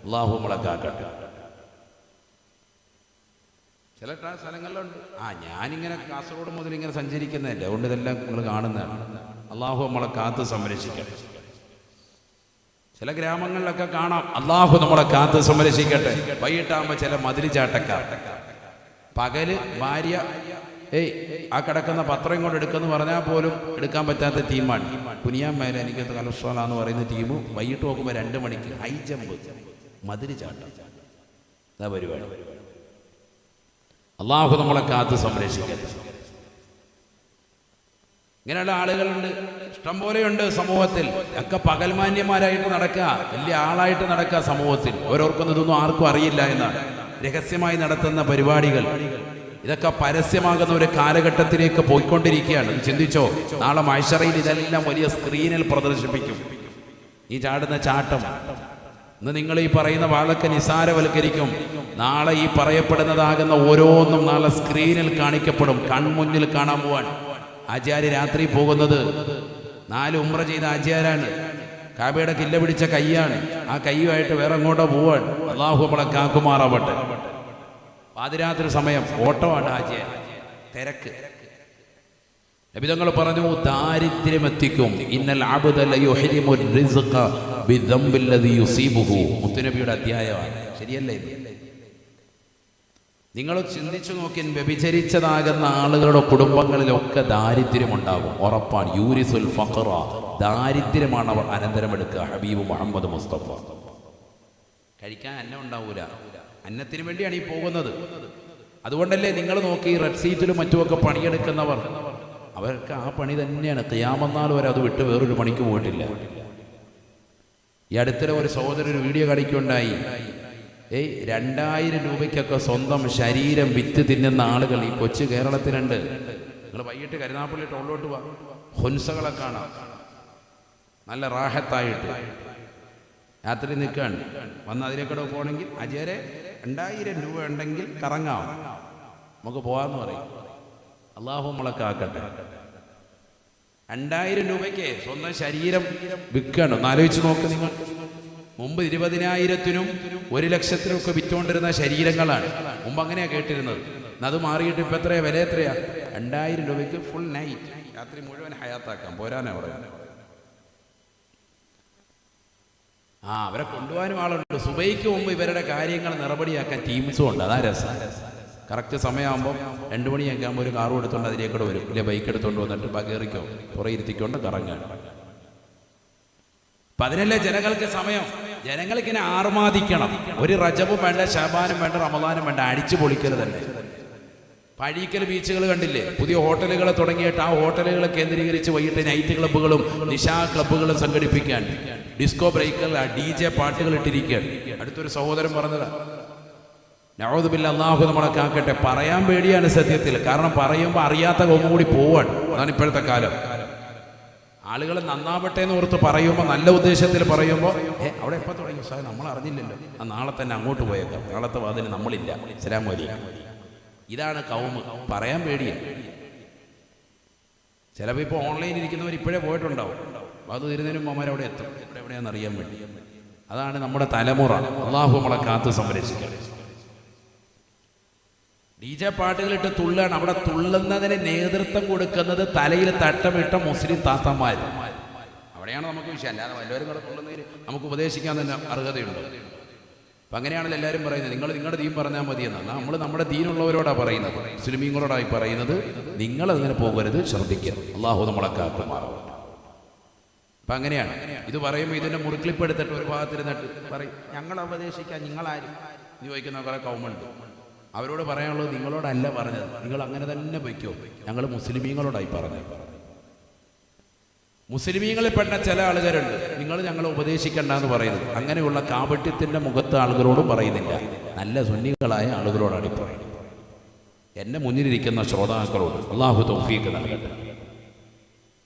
അല്ലാഹു നമ്മളെ കാക്കട്ടെ. ചില സ്ഥലങ്ങളിലുണ്ട്. ഞാനിങ്ങനെ കാസർഗോഡ് മുതൽ ഇങ്ങനെ സഞ്ചരിക്കുന്നതല്ലേ, അതുകൊണ്ട് ഇതെല്ലാം നിങ്ങൾ കാണുന്നതാണ്. അല്ലാഹു നമ്മളെ കാത്ത് സംരക്ഷിക്കട്ടെ. ചില ഗ്രാമങ്ങളിലൊക്കെ കാണാം. അല്ലാഹു നമ്മളെ കാത്ത് സംരക്ഷിക്കട്ടെ. വൈകിട്ടാകുമ്പോൾ ചില മതില് ചാട്ടക്കാർ, പകല് ഭാര്യ ആ കിടക്കുന്ന പത്രം കൊണ്ട് എടുക്കുമെന്ന് പറഞ്ഞാൽ പോലും എടുക്കാൻ പറ്റാത്ത ടീമാണ്. കുനിയാൻ മേലെ എനിക്ക് കലസ്ട്രോളാന്ന് പറയുന്ന ടീം വൈകിട്ട് നോക്കുമ്പോൾ 2 മണിക്ക് ഹൈ ജമ്പ് മതില് ചാട്ടം. അതാ പരിപാടി. അല്ലാഹു നമ്മളെ കാത്ത് സംരക്ഷിക്കട്ടെ. ഇങ്ങനെയുള്ള ആളുകളുണ്ട്, ഇഷ്ടംപോലെയുണ്ട് സമൂഹത്തിൽ. ഒക്കെ പകൽമാന്യന്മാരായിട്ട് നടക്കുക, വലിയ ആളായിട്ട് നടക്കുക സമൂഹത്തിൽ. ഓരോർക്കും ഇതൊന്നും ആർക്കും അറിയില്ല എന്നാണ്. രഹസ്യമായി നടത്തുന്ന പരിപാടികൾ, ഇതൊക്കെ പരസ്യമാകുന്ന ഒരു കാലഘട്ടത്തിലേക്ക് പോയിക്കൊണ്ടിരിക്കുകയാണ്. ചിന്തിച്ചോ, നാളെ മഹ്ശറയിൽ ഇതെല്ലാം വലിയ സ്ക്രീനിൽ പ്രദർശിപ്പിക്കും. ഈ ചാടുന്ന ചാട്ടം ഇന്ന് നിങ്ങൾ ഈ പറയുന്ന വാളൊക്കെ നിസാരവൽക്കരിക്കും. നാളെ ഈ പറയപ്പെടുന്നതാകുന്ന ഓരോന്നും നാളെ സ്ക്രീനിൽ കാണിക്കപ്പെടും, കൺമുന്നിൽ കാണാൻ പോവാൻ. ആചാര്യ രാത്രി പോകുന്നത് 4 ഉംറ ചെയ്ത ആചാര്യാണ്. കാബയുടെ കില്ല പിടിച്ച കൈയാണ്. ആ കൈയുമായിട്ട് വേറെ എങ്ങോട്ടോ പോവാൻ. അല്ലാഹു നമ്മളെ കാക്കുമാറാവട്ടെ. പാതിരാത്രി സമയം ഓട്ടമാണ് ആചാര്യ, തിരക്ക്. നബിതങ്ങൾ പറഞ്ഞു, ദാരിദ്ര്യമെത്തിക്കും. ഇന്നൽ അബ്ദ ലയുഹരിമു റിസ്ഖ ബിദംബില്ലദി യുസീബുഹു. മുത്തുനബിയുടെ അധ്യായമാണ്. ശരിയല്ലേ? നിങ്ങൾ ചിന്തിച്ചു നോക്കി, വ്യഭിചരിച്ചതാകുന്ന ആളുകളുടെ കുടുംബങ്ങളിലൊക്കെ ദാരിദ്ര്യമുണ്ടാകും, ഉറപ്പാണ്. യൂരിസുൽ ഫഖറ, ദാരിദ്ര്യമാണ് അവർ അനന്തരമെടുക്കുക. ഹബീബ് മുഹമ്മദ് മുസ്തഫ. കഴിക്കാൻ അന്നം ഉണ്ടാവൂല, അന്നത്തിന് വേണ്ടിയാണ് ഈ പോകുന്നത്. അതുകൊണ്ടല്ലേ നിങ്ങൾ നോക്കി റെഡ് സീറ്റിലും മറ്റുമൊക്കെ പണിയെടുക്കുന്നവർ, അവർക്ക് ആ പണി തന്നെയാണ്. ഖിയാമത്ത് വരെ അത് വിട്ട് വേറൊരു പണിക്ക് പോയിട്ടില്ല. ഈ അടുത്തിടെ ഒരു സഹോദരൻ ഒരു വീഡിയോ കാണിക്കുകയുണ്ടായി. 2000 രൂപയ്ക്കൊക്കെ സ്വന്തം ശരീരം വിറ്റ് തിന്നുന്ന ആളുകൾ ഈ കൊച്ചു കേരളത്തിലുണ്ട്. നിങ്ങൾ വൈകിട്ട് കരുനാപ്പള്ളി ടൗണിലോട്ട് പോവാ, ഹൊൻസകളെ കാണാം, നല്ല റാഹത്തായിട്ട്. രാത്രി നിൽക്കുകയാണ്, വന്ന് അതിലേക്കൂടെ പോകണമെങ്കിൽ അജയരെ 2000 രൂപ ഉണ്ടെങ്കിൽ കറങ്ങാം, നമുക്ക് പോകാമെന്ന് പറയും. അള്ളാഹു നമ്മളെ കാക്കട്ടെ. 2000 രൂപയ്ക്ക് സ്വന്തം ശരീരം വിൽക്കണം. ഒന്ന് ആലോചിച്ച് നോക്ക് നിങ്ങൾ. മുമ്പ് 20,000-നും 1,00,000-നും ഒക്കെ വിറ്റുകൊണ്ടിരുന്ന ശരീരങ്ങളാണ് മുമ്പ് അങ്ങനെയാണ് കേട്ടിരുന്നത്. അത് മാറിയിട്ട് ഇപ്പം എത്രയാ വില? എത്രയാ? 2000 രൂപയ്ക്ക് ഫുൾ നൈറ്റ്, രാത്രി മുഴുവൻ ഹയാത്താക്കാം. പോരാനാ പറയുന്നത്. അവരെ കൊണ്ടുപോകാനും ആളുണ്ട്. സുബൈക്ക് മുമ്പ് ഇവരുടെ കാര്യങ്ങൾ നിറപടിയാക്കാൻ ടീംസും ഉണ്ട്. അതാ രസം. കറക്റ്റ് സമയമാകുമ്പോൾ 2 മണിയൊക്കെ ആകുമ്പോൾ ഒരു കാറും എടുത്തുകൊണ്ട് അതിലേക്കൂടെ വരും, ഇല്ല ബൈക്ക് എടുത്തുകൊണ്ട് വന്നിട്ട് ബകേറിക്കോ പുറകെ ഇരുത്തിക്കൊണ്ട് കറങ്ങാൻ. അപ്പം അതിനല്ലേ ജനങ്ങൾക്ക് സമയം. ജനങ്ങൾക്കിങ്ങനെ ആർമാദിക്കണം. ഒരു റജബും വേണ്ട, ശഅബാനും വേണ്ട, റമദാനും വേണ്ട, അടിച്ചു പൊളിക്കൽ തന്നെ. പഴീക്കൽ ബീച്ചുകൾ കണ്ടില്ലേ? പുതിയ ഹോട്ടലുകൾ തുടങ്ങിയിട്ട് ആ ഹോട്ടലുകളെ കേന്ദ്രീകരിച്ച് വൈകിട്ട് നൈറ്റ് ക്ലബ്ബുകളും നിശാ ക്ലബ്ബുകളും സംഘടിപ്പിക്കാൻ, ഡിസ്കോ ബ്രേക്കുകൾ, DJ പാട്ടുകൾ ഇട്ടിരിക്കുകയാണ്. അടുത്തൊരു സഹോദരൻ പറഞ്ഞതാ. നഊദു ബില്ലാഹ്, അല്ലാഹു നമ്മളെ കാക്കട്ടെ. പറയാൻ പേടിയാണ് സത്യത്തിൽ. കാരണം പറയുമ്പോൾ അറിയാത്ത കൊമ്പ് കൂടി പോവാണ്. അതാണ് ഇപ്പോഴത്തെ കാലം. ആളുകൾ നന്നാവട്ടെ എന്ന് ഓർത്ത് പറയുമ്പോൾ, നല്ല ഉദ്ദേശത്തിൽ പറയുമ്പോൾ, അവിടെ എപ്പോൾ തുടങ്ങി സാർ നമ്മൾ അറിഞ്ഞില്ലല്ലോ, നാളെ തന്നെ അങ്ങോട്ട് പോയേക്കാം, നാളത്തെ വാതിന് നമ്മളില്ല, അസ്സലാമു അലൈക്കും. ഇതാണ് കൗമ്. പറയാൻ പേടിയാണ്. ചിലപ്പോൾ ഇപ്പോൾ ഓൺലൈനിൽ ഇരിക്കുന്നവർ ഇപ്പോഴേ പോയിട്ടുണ്ടാവും. അത് തീരുന്നതിനും അമ്മമാർ അവിടെ എത്തും, ഇവിടെ എവിടെയാണെന്ന് അറിയാൻ വേണ്ടി. അതാണ് നമ്മുടെ തലമുറ. അള്ളാഹു നമ്മളെ കാത്ത് സംരക്ഷിക്കണം. DJ പാട്ടുകളിട്ട് തുള്ളാണ്. അവിടെ തുള്ളുന്നതിന് നേതൃത്വം കൊടുക്കുന്നത് തലയിൽ തട്ടമിട്ട മുസ്ലിം താത്തമാർ. അവിടെയാണ് നമുക്ക് വിഷയം. അല്ലാതെ വല്ലവരും കൂടെ തുള്ളുന്നതിന് നമുക്ക് ഉപദേശിക്കാൻ തന്നെ അർഹതയുണ്ട്. അപ്പം അങ്ങനെയാണല്ലോ എല്ലാവരും പറയുന്നത്, നിങ്ങൾ നിങ്ങളുടെ ദീൻ പറഞ്ഞാൽ മതി എന്നാണ്. നമ്മൾ നമ്മുടെ ദീനുള്ളവരോടാണ് പറയുന്നത്, മുസ്ലിമീങ്ങളോടായി പറയുന്നത്. നിങ്ങളതിങ്ങനെ പോകരുത്, ശ്രദ്ധിക്കുക. അള്ളാഹു നമ്മളെ കാക്കുമാറാവും. അപ്പം അങ്ങനെയാണ് ഇത് പറയുമ്പോൾ ഇതിൻ്റെ മുറിക്ലിപ്പ് എടുത്തിട്ട് ഒരു ഭാഗത്തിരുന്നിട്ട് പറയും, ഞങ്ങൾ ഉപദേശിക്കാൻ നിങ്ങളാരും നീ ചോദിക്കുന്ന കുറേ കൗമുണ്ട്. അവരോട് പറയാനുള്ളത് നിങ്ങളോടല്ല പറഞ്ഞത്, നിങ്ങൾ അങ്ങനെ തന്നെ വയ്ക്കോ, ഞങ്ങൾ മുസ്ലിമീങ്ങളോടായി പറഞ്ഞത്. മുസ്ലിമീങ്ങളിൽ പെട്ട ചില ആളുകാരുണ്ട്, നിങ്ങൾ ഞങ്ങളെ ഉപദേശിക്കണ്ടെന്ന് പറയുന്നത്. അങ്ങനെയുള്ള കാപട്യത്തിൻ്റെ മുഖത്ത് ആളുകളോടും പറയുന്നില്ല, നല്ല സുന്നികളായ ആളുകളോടാണ് ഈ പറയുന്നത്. എൻ്റെ മുന്നിലിരിക്കുന്ന ശ്രോതാക്കളോട് അള്ളാഹു തൗഫീഖ് നൽകട്ടെ.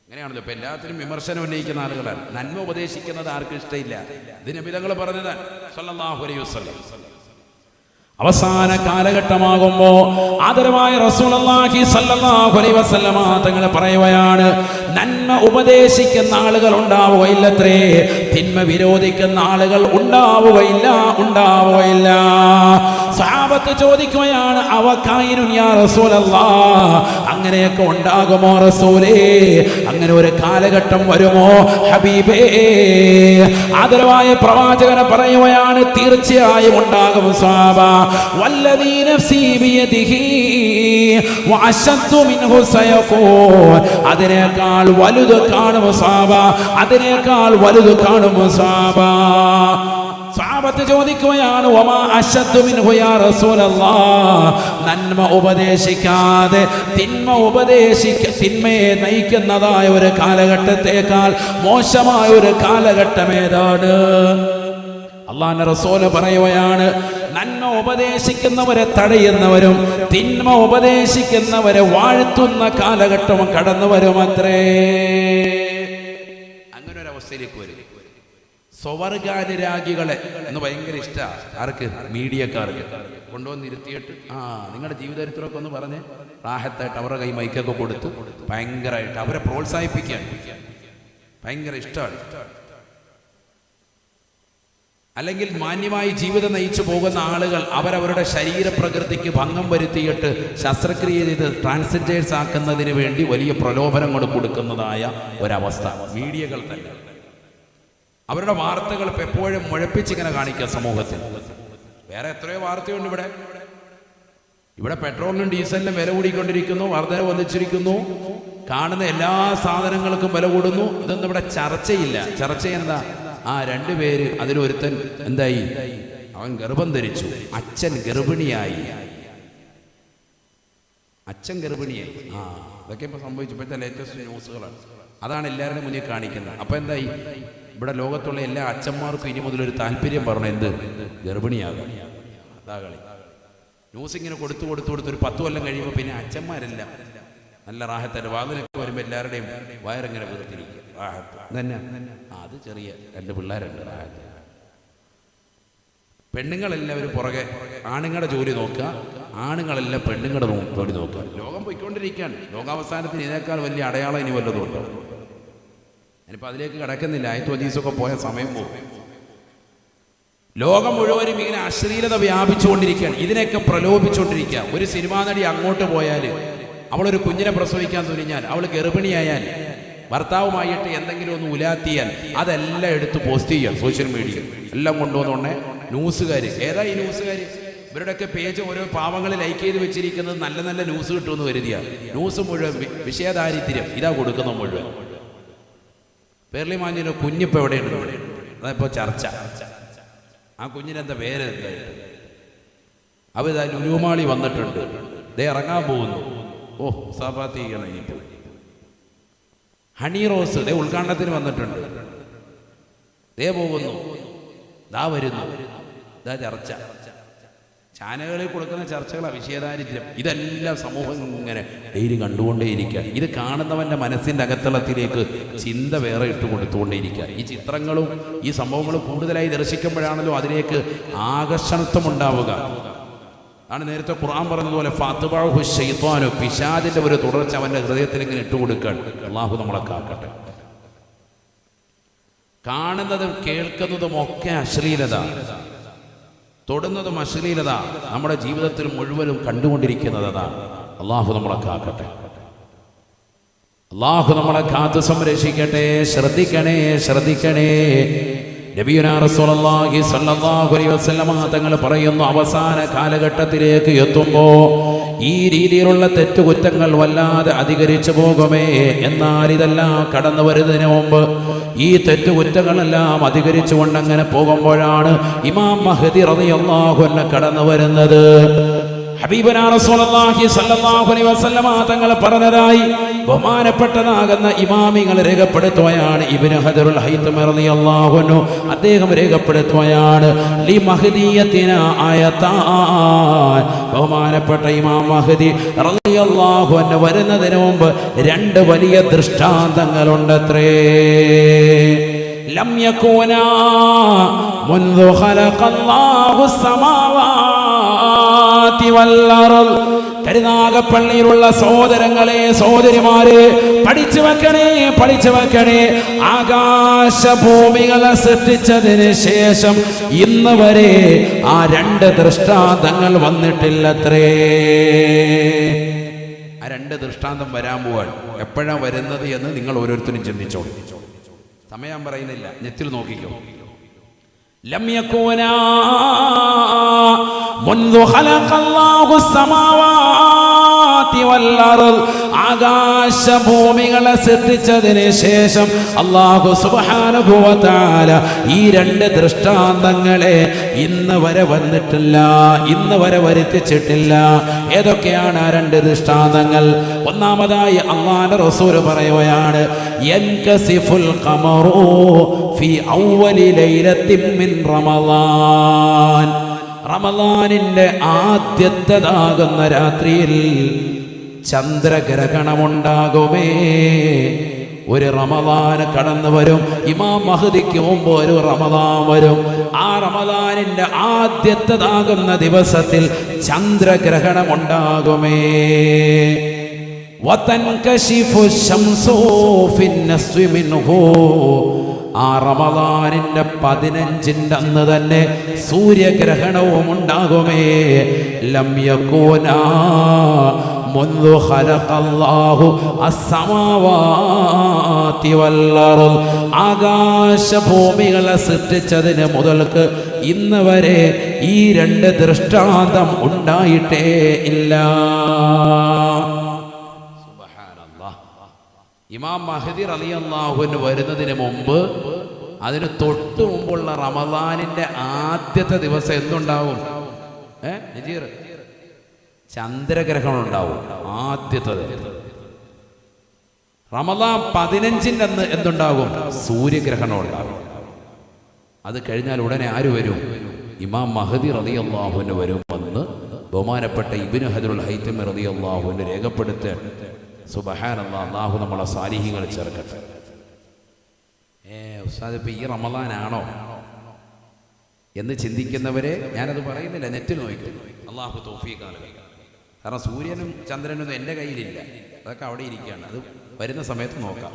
അങ്ങനെയാണല്ലോ ഇപ്പം എല്ലാത്തിനും വിമർശനം ഉന്നയിക്കുന്ന ആളുകളാണ്. നന്മ ഉപദേശിക്കുന്നത് ആർക്കും ഇഷ്ടമില്ല. ഇത് നബി തങ്ങൾ പറഞ്ഞതാണ് സല്ലല്ലാഹു അലൈഹി വസല്ലം. അവസാന കാലഘട്ടമാകുമ്പോ ആദരവായ റസൂലുള്ളാഹി സ്വല്ലല്ലാഹു അലൈഹി വസല്ലമ തങ്ങൾ പറയുകയാണ്, നന്മ ഉപദേശിക്കുന്ന ആളുകൾ ഉണ്ടാവുകയില്ലത്രേ, തിന്മ വിരോധിക്കുന്ന ആളുകൾ ഉണ്ടാവുകയില്ല. സഹാബത്ത് ചോദിക്കുകയാണ്, അവകായിനുൻ യാ റസൂലല്ലാഹ്, അങ്ങനെയൊക്കെ ഉണ്ടാകുമോ റസൂലേ? അങ്ങനെ ഒരു കാലഘട്ടം വരുമോ ഹബീബേ? ആദരവായ പ്രവാചകനെ പറയുകയാണ്, തീർച്ചയായും ഉണ്ടാകും സഹാബ. വല്ലദീ നഫ്സി ബിയദിഹി വഅശദ്ദു മിൻഹു സയഖൂൻ, അതിനേക്കാൾ വലുത് കാണും സഹാബ, അതിനേക്കാൾ വലുത് കാണും സഹാബ. സഹാബത്ത് ചോദിക്കുകയാണ്, വമാ അശദ്ദു മിൻഹു യാ റസൂലല്ലാഹ്, നന്മ ഉപദേശിക്കാതെ തിന്മയെ നയിക്കുന്നതായ ഒരു കാലഘട്ടത്തേക്കാൾ മോശമായ ഒരു കാലഘട്ടം ഏതാണ്? അല്ലാഹുവിന്റെ റസൂൽ പറയുകയാണ്, നന്മ ഉപദേശിക്കുന്നവരെ തടയുന്നവരും തിന്മ ഉപദേശിക്കുന്നവരെ വാഴ്ത്തുന്ന കാലഘട്ടം കടന്നു വരുമത്രേ. അങ്ങനെ ഒരു അവസ്ഥയിലേക്ക് വരും. സ്വവർഗാനുരാഗികളെ എന്ന് ഭയങ്കര ഇഷ്ടമാണ് ആർക്ക്? മീഡിയക്കാർക്ക്. കൊണ്ടുവന്നിരുത്തിയിട്ട് നിങ്ങളുടെ ജീവിതചരിത്രമൊക്കെ ഒന്ന് പറഞ്ഞ് റാഹത്തായിട്ട് അവരുടെ കൈ മൈക്കൊക്കെ കൊടുത്ത് ഭയങ്കരമായിട്ട് അവരെ പ്രോത്സാഹിപ്പിക്കാൻ ഭയങ്കര ഇഷ്ടമാണ്. അല്ലെങ്കിൽ മാന്യമായി ജീവിതം നയിച്ചു പോകുന്ന ആളുകൾ അവരവരുടെ ശരീരപ്രകൃതിക്ക് ഭംഗം വരുത്തിയിട്ട് ശസ്ത്രക്രിയ ചെയ്ത് ട്രാൻസ്ജെൻഡേഴ്സ് ആക്കുന്നതിന് വേണ്ടി വലിയ പ്രലോഭനങ്ങൾ കൊടുക്കുന്നതായ ഒരവസ്ഥ മീഡിയകൾ തന്നെ. അവരുടെ വാർത്തകൾ എപ്പോഴും മുഴപ്പിച്ചിങ്ങനെ കാണിക്കുക സമൂഹത്തിൽ. വേറെ എത്രയോ വാർത്തയുണ്ട് ഇവിടെ പെട്രോളിനും ഡീസലിനും വില കൂടിക്കൊണ്ടിരിക്കുന്നു, വർധന വന്നിച്ചിരിക്കുന്നു, കാണുന്ന എല്ലാ സാധനങ്ങൾക്കും വില കൂടുന്നു. ഇതൊന്നും ഇവിടെ ചർച്ചയില്ല. ചർച്ച എന്താ? രണ്ടുപേര്, അതിലൊരുത്തൻ എന്തായി? അവൻ ഗർഭം ധരിച്ചു, അച്ഛൻ ഗർഭിണിയായി. ഇതൊക്കെ ഇപ്പൊ സംഭവിച്ചപ്പോഴത്തെ ലേറ്റസ്റ്റ് ന്യൂസുകളാണ്. അതാണ് എല്ലാവരുടെയും മുന്നിൽ കാണിക്കുന്നത്. അപ്പൊ എന്തായി? ഇവിടെ ലോകത്തുള്ള എല്ലാ അച്ഛന്മാർക്കും ഇനി മുതൽ ഒരു താല്പര്യം പറഞ്ഞു, എന്ത്? ഗർഭിണിയാകും. അതാ കളി. ന്യൂസ് ഇങ്ങനെ കൊടുത്തു ഒരു 10 കൊല്ലം കഴിയുമ്പോൾ പിന്നെ അച്ഛന്മാരെല്ലാം നല്ല റാഹത്തല്ല. വാതിലൊക്കെ വരുമ്പോൾ എല്ലാവരുടെയും വയറിങ്ങനെ വീർത്തിരിക്കും. റാഹത്ത് തന്നെ. അത് ചെറിയ 2 പിള്ളേരുണ്ട് റാഹത്ത്. പെണ്ണുങ്ങളെല്ലാവരും പുറകെ ആണുങ്ങളുടെ ജോലി നോക്കുക, ആണുങ്ങളെല്ലാം പെണ്ണുങ്ങളുടെ ജോലി നോക്കുക. ലോകം പോയിക്കൊണ്ടിരിക്കുകയാണ്. ലോകാവസാനത്തിന് ഇതിനേക്കാൾ വലിയ അടയാളം ഇനി വല്ലതും ഉണ്ടോ? ഞാനിപ്പോൾ അതിലേക്ക് കിടക്കുന്നില്ല. ആയത്തും ഹദീസൊക്കെ പോയ സമയം പോകും. ലോകം മുഴുവനും ഇങ്ങനെ അശ്ലീലത വ്യാപിച്ചുകൊണ്ടിരിക്കുകയാണ്. ഇതിനെയൊക്കെ പ്രലോഭിച്ചുകൊണ്ടിരിക്കുക. ഒരു സിനിമാ നടി അങ്ങോട്ട് പോയാൽ, അവളൊരു കുഞ്ഞിനെ പ്രസവിക്കാൻ തുനിഞ്ഞാൽ, അവൾ ഗർഭിണിയായാൽ, ഭർത്താവുമായിട്ട് എന്തെങ്കിലും ഒന്ന് ഉലാത്തിയാൽ അതെല്ലാം എടുത്ത് പോസ്റ്റ് ചെയ്യുക സോഷ്യൽ മീഡിയയിൽ. എല്ലാം കൊണ്ടുവന്നോണ്ടേ ന്യൂസുകാർ. ഏതാ ഈ ന്യൂസുകാർ? ഇവരുടെയൊക്കെ പേജ് ഓരോ പാവങ്ങൾ ലൈക്ക് ചെയ്ത് വെച്ചിരിക്കുന്നത് നല്ല നല്ല ന്യൂസ് കിട്ടുമെന്ന് കരുതിയ ന്യൂസ് മുഴുവൻ വിഷയദാരിദ്ര്യം ഇതാ കൊടുക്കുന്ന മുഴുവൻ. പേർലി മാഞ്ഞിൻ്റെ കുഞ്ഞിപ്പോൾ എവിടെയുണ്ട്? അതിപ്പോൾ ചർച്ച. ആ കുഞ്ഞിനെന്താ പേര് എന്തായിട്ട്? അവ ലുലുമാളി വന്നിട്ടുണ്ട്, ദേ ഇറങ്ങാൻ പോകുന്നു. ഓ സാബാത്ത് ചെയ്യണം ഇനിയിപ്പോൾ. ഹണി റോസ് ദേ ഉദ്ഘാടനത്തിന് വന്നിട്ടുണ്ട്, ദേ പോകുന്നു, ദാ വരുന്നു, ഇതാ ചർച്ച. ചാനലുകളിൽ കൊടുക്കുന്ന ചർച്ചകളാണ് വിഷയദാരിദ്ര്യം. ഇതെല്ലാം സമൂഹം ഇങ്ങനെ ഡെയിലി കണ്ടുകൊണ്ടേയിരിക്കുക. ഇത് കാണുന്നവൻ്റെ മനസ്സിൻ്റെ അകത്തളത്തിലേക്ക് ചിന്ത വേറെ ഇട്ട് കൊടുത്തുകൊണ്ടേയിരിക്കുക. ഈ ചിത്രങ്ങളും ഈ സംഭവങ്ങളും കൂടുതലായി ദർശിക്കുമ്പോഴാണല്ലോ അതിലേക്ക് ആകർഷണത്വം ഉണ്ടാവുക. ആണ് നേരത്തെ ഖുർആൻ പറഞ്ഞതുപോലെ ഫാത്തിബഅഹു ശൈത്വാനു, പിശാചിന്റെ ഒരു തുടർച്ച അവൻ്റെ ഹൃദയത്തിൽ ഇങ്ങനെ ഇട്ടുകൊടുക്കാൻ. അള്ളാഹു നമ്മളെ കാക്കട്ടെ. കാണുന്നതും കേൾക്കുന്നതും ഒക്കെ അശ്ലീലത, തൊടുന്നതും അശ്ലീലത, നമ്മുടെ ജീവിതത്തിൽ മുഴുവനും കണ്ടുകൊണ്ടിരിക്കുന്നത് അതാണ്. അള്ളാഹു നമ്മളെ കാക്കട്ടെ. അള്ളാഹു നമ്മളെ കാത്തു സംരക്ഷിക്കട്ടെ. ശ്രദ്ധിക്കണേ, ശ്രദ്ധിക്കണേ. നബിയുനാ റസൂലുള്ളാഹി സ്വല്ലല്ലാഹു അലൈഹി വസല്ലമ തങ്ങൾ പറയുന്നു, അവസാന കാലഘട്ടത്തിലേക്ക് എത്തുമ്പോൾ ഈ രീതിയിലുള്ള തെറ്റുകുറ്റങ്ങൾ വല്ലാതെ അധികരിച്ചു പോകുമേ. എന്നാൽ ഇതെല്ലാം കടന്നു വരുന്നതിന് മുമ്പ് ഈ തെറ്റുകുറ്റങ്ങളെല്ലാം അധികരിച്ചുകൊണ്ട് അങ്ങനെ പോകുമ്പോഴാണ് ഇമാം മഹ്ദി റളിയല്ലാഹു അൻഹു കടന്നു വരുന്നത്. ഹബീബനാ റസൂലുള്ളാഹി സ്വല്ലല്ലാഹു അലൈഹി വസല്ലമ തങ്ങൾ പറഞ്ഞതായി ബഹുമാനപ്പെട്ടതാകുന്ന ഇമാമികൾ രേഖപ്പെടുത്തുകയാണ്. ഇബ്നു ഹജറുൽ ഹൈതമി റളിയല്ലാഹു അൻഹു അദ്ദേഹം രേഖപ്പെടുത്തുകയാണ്, ലി മഹ്ദിയത്തിനാ ആയതാൻ. ബഹുമാനപ്പെട്ട ഇമാം മഹ്ദി റളിയല്ലാഹു അൻഹു വരുന്നതിന് മുമ്പ് രണ്ട് വലിയ ദൃഷ്ടാന്തങ്ങളുണ്ടത്രേ. ലം യകൂനാ മുൻദു ഖലഖല്ലാഹു സമാവാതി വൽ അർദ്. കരുനാഗപ്പള്ളിയിലുള്ള സഹോദരങ്ങളെ, സഹോദരിമാരെ, പഠിച്ചു വെക്കണേ, പഠിച്ചു വെക്കണേ. ആകാശഭൂമികളെ സൃഷ്ടിച്ചതിന് ശേഷം ഇന്ന് വരെ ആ രണ്ട് ദൃഷ്ടാന്തങ്ങൾ വന്നിട്ടില്ലത്രേ. ആ രണ്ട് ദൃഷ്ടാന്തം വരാൻ പോവാൻ. എപ്പോഴാണ് വരുന്നത് എന്ന് നിങ്ങൾ ഓരോരുത്തരും ചിന്തിച്ചോളൂ. സമയം പറയുന്നില്ല, നെറ്റിൽ നോക്കിക്കോ. ലം യകൂനാ മുൻദു ഖലഖല്ലാഹു സമാവാതി വൽ അർദ്. ആകാശഭൂമികളെ സൃഷ്ടിച്ചതിന് ശേഷം അല്ലാഹു സുബ്ഹാനഹു വ തആല ഈ രണ്ട് ദൃഷ്ടാന്തങ്ങളെ ഇന്ന് വരെ വന്നിട്ടില്ല, ഇന്ന് വരെ വരുത്തിച്ചിട്ടില്ല. ഏതൊക്കെയാണ് ആ രണ്ട് ദൃഷ്ടാന്തങ്ങൾ? ഒന്നാമതായി അല്ലാഹുവിന്റെ റസൂൽ പറയുകയാണ്, യൻകസിഫുൽ ഖമറു ഫി അവ്വലി ലൈലത്തിൻ മിൻ റമളാൻ. റമളാനിന്റെ ആദ്യത്തേതാകുന്ന രാത്രിയിൽ ചന്ദ്രഗ്രഹണമുണ്ടാകുമേ. ഒരു റമളാൻ കടന്നു വരും. ഇമാം മഹ്ദിക്ക് മുമ്പ് ഒരു റമളാൻ വരും. ആ റമളാനിന്റെ ആദ്യത്തേതാകുന്ന ദിവസത്തിൽ ചന്ദ്രഗ്രഹണമുണ്ടാകുമേ. വതൻകശിഫു ശംസു ഫിന്നസ്വി മിൻഹു. ആ റമളാനിന്റെ 15ന്റെ അന്ന് തന്നെ സൂര്യഗ്രഹണവും ഉണ്ടാകുമേ. ലം യകൂനാ മുൻദു ഖലഖല്ലാഹു അസ്സമാവാതി വൽ അർദ്. ആകാശഭൂമികളെ സൃഷ്ടിച്ചതിന് മുതൽക്ക് ഇന്ന് വരെ ഈ രണ്ട് ദൃഷ്ടാന്തം ഉണ്ടായിട്ടേ ഇല്ല. ഇമാം മഹ്ദി റളിയല്ലാഹു അൻഹു വരുന്നതിന് മുമ്പ്, അതിന് തൊട്ട് മുമ്പുള്ള റമളാനിന്റെ ആദ്യത്തെ ദിവസം എന്തുണ്ടാവും? നജീർ, ചന്ദ്രഗ്രഹണം ഉണ്ടാവും. ആദ്യത്തെ റമളാൻ 15ന്റെ അന്ന് എന്തുണ്ടാകും? സൂര്യഗ്രഹണം ഉണ്ടാകും. അത് കഴിഞ്ഞാൽ ഉടനെ ആര് വരും? ഇമാം മഹ്ദി റളിയല്ലാഹു അൻഹു വരും. വന്ന് ബഹുമാനപ്പെട്ട ഇബ്നു ഹജറുൽ ഹൈതമി റളിയല്ലാഹു അൻഹു രേഖപ്പെടുത്താൻ. സുബ്ഹാനല്ലാഹ്, അല്ലാഹു നമ്മളെ സാലിഹീങ്ങൾ ചേർക്കട്ടെ. ഉസ്താദ്, ഇപ്പം ഈ റമളാനാണോ? എന്ന് ചിന്തിക്കുന്നവരെ ഞാനത് പറയുന്നില്ല, നെറ്റിൽ നോക്കും. അള്ളാഹു തൗഫീഖ് നൽകുക. കാരണം സൂര്യനും ചന്ദ്രനൊന്നും എൻ്റെ കയ്യിലില്ല, അതൊക്കെ അവിടെ ഇരിക്കുകയാണ്. അത് വരുന്ന സമയത്ത് നോക്കാം.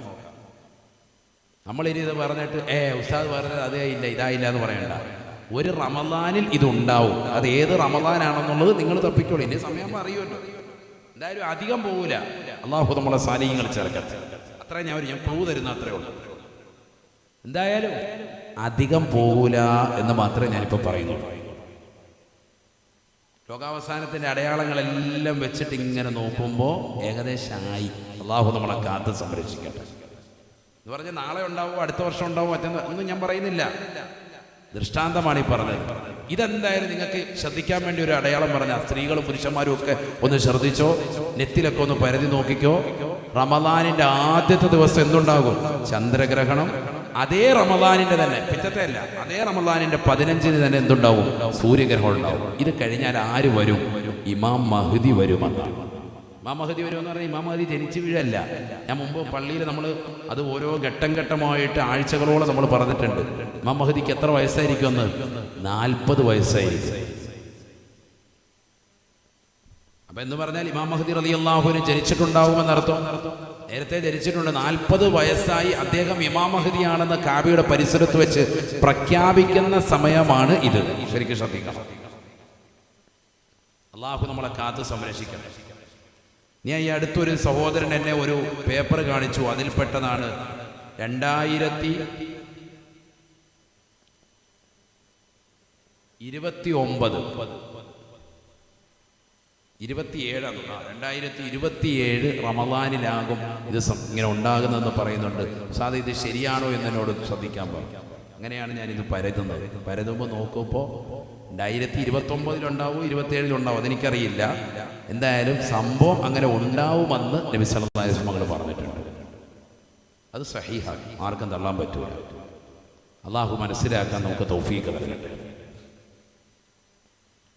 നമ്മളിനി ഇത് പറഞ്ഞിട്ട് ഉസ്താദ് പറഞ്ഞത് അതേ ഇല്ല ഇതായില്ല എന്ന് പറയണ്ട. ഒരു റമദാനിൽ ഇതുണ്ടാവും. അത് ഏത് റമദാനാണെന്നുള്ളത് നിങ്ങൾ തപ്പിക്കോളൂ. ഇനി സമയം അറിയുമല്ലോ. എന്തായാലും അധികം പോകൂല. അള്ളാഹു നമ്മളെ സാലിഹ്യങ്ങൾ ചേർക്കട്ടെ. അത്രേ ഞാൻ ക്ലൂ തരുന്ന അത്രേ ഉള്ളൂ. എന്തായാലും അധികം പോകൂല എന്ന് മാത്രമേ ഞാനിപ്പോൾ പറയുന്നുള്ളൂ. ലോകാവസാനത്തിൻ്റെ അടയാളങ്ങളെല്ലാം വെച്ചിട്ട് ഇങ്ങനെ നോക്കുമ്പോൾ ഏകദേശമായി. അള്ളാഹു നമ്മളെ കാത്ത് സംരക്ഷിക്കട്ടെ എന്ന് പറഞ്ഞ് നാളെ ഉണ്ടാവുമോ അടുത്ത വർഷം ഉണ്ടാവുമോ ഒന്നും ഞാൻ പറയുന്നില്ല. ദൃഷ്ടാന്തമാണ് ഈ പറഞ്ഞത്. ഇതെന്തായാലും നിങ്ങൾക്ക് ശ്രദ്ധിക്കാൻ വേണ്ടി ഒരു അടയാളം പറഞ്ഞാൽ സ്ത്രീകളും പുരുഷന്മാരും ഒക്കെ ഒന്ന് ശ്രദ്ധിച്ചോ, നെറ്റിലൊക്കെ ഒന്ന് പരതി നോക്കിക്കോ. റമദാനിന്റെ ആദ്യത്തെ ദിവസം എന്തുണ്ടാകും? ചന്ദ്രഗ്രഹണം. അതേ റമദാനിന്റെ തന്നെ പിറ്റത്തെ അല്ല, അതേ റമദാനിന്റെ 15-ന് തന്നെ എന്തുണ്ടാവും? സൂര്യഗ്രഹണം ഉണ്ടാവും. ഇത് കഴിഞ്ഞാൽ ആര് വരും? ഇമാം മഹ്ദി വരുമെന്നാണ്. ഇമാം മഹ്ദി വരുമെന്ന് പറഞ്ഞാൽ ഇമാം മഹ്ദി ജനിച്ചു വീഴല്ല. ഞാൻ മുമ്പ് പള്ളിയിൽ നമ്മൾ അത് ഓരോ ഘട്ടം ഘട്ടമായിട്ട് ആഴ്ചകളോളം നമ്മൾ പറഞ്ഞിട്ടുണ്ട്. ഇമാം മഹ്ദിക്ക് എത്ര വയസ്സായിരിക്കുമെന്ന്? 40 വയസ്സായിരിക്കും. അപ്പൊ എന്ന് പറഞ്ഞാൽ ഇമാം മഹ്ദി റളിയല്ലാഹുവിന് ജനിച്ചിട്ടുണ്ടാവുമെന്നർത്ഥം. നേരത്തെ ജനിച്ചിട്ടുണ്ട്. 40 വയസ്സായി അദ്ദേഹം ഇമാം മഹ്ദിയാണെന്ന് കാബയുടെ പരിസരത്ത് വെച്ച് പ്രഖ്യാപിക്കുന്ന സമയമാണ് ഇത്. ശരിക്കും ശ്രദ്ധിക്കണം. അള്ളാഹു നമ്മളെ കാത്ത് സംരക്ഷിക്കണം. ഞാൻ ഈ അടുത്തൊരു സഹോദരൻ എന്നെ ഒരു പേപ്പർ കാണിച്ചു. അതിൽപ്പെട്ടതാണ് 2027 റമദാനിലാകും ഇത് ഇങ്ങനെ ഉണ്ടാകുന്നതെന്ന് പറയുന്നുണ്ട്. സാധാ ഇത് ശരിയാണോ എന്നോട് ശ്രദ്ധിക്കാൻ പറയും. അങ്ങനെയാണ് ഞാനിത് പരതുന്നത്. പരതുമ്പോൾ നോക്കുമ്പോൾ 2029 ഉണ്ടാവും, 27 ഉണ്ടാവും, അതെനിക്കറിയില്ല. എന്തായാലും സംഭവം അങ്ങനെ ഉണ്ടാവുമെന്ന് നബി സല്ലല്ലാഹു അലൈഹി വസല്ലം പറഞ്ഞിട്ടുണ്ട്. അത് സഹീഹാണ്, ആർക്കും തള്ളാൻ പറ്റൂല. അള്ളാഹു മനസ്സിലാക്കാൻ നമുക്ക് തൗഫീഖ് നൽകട്ടെ.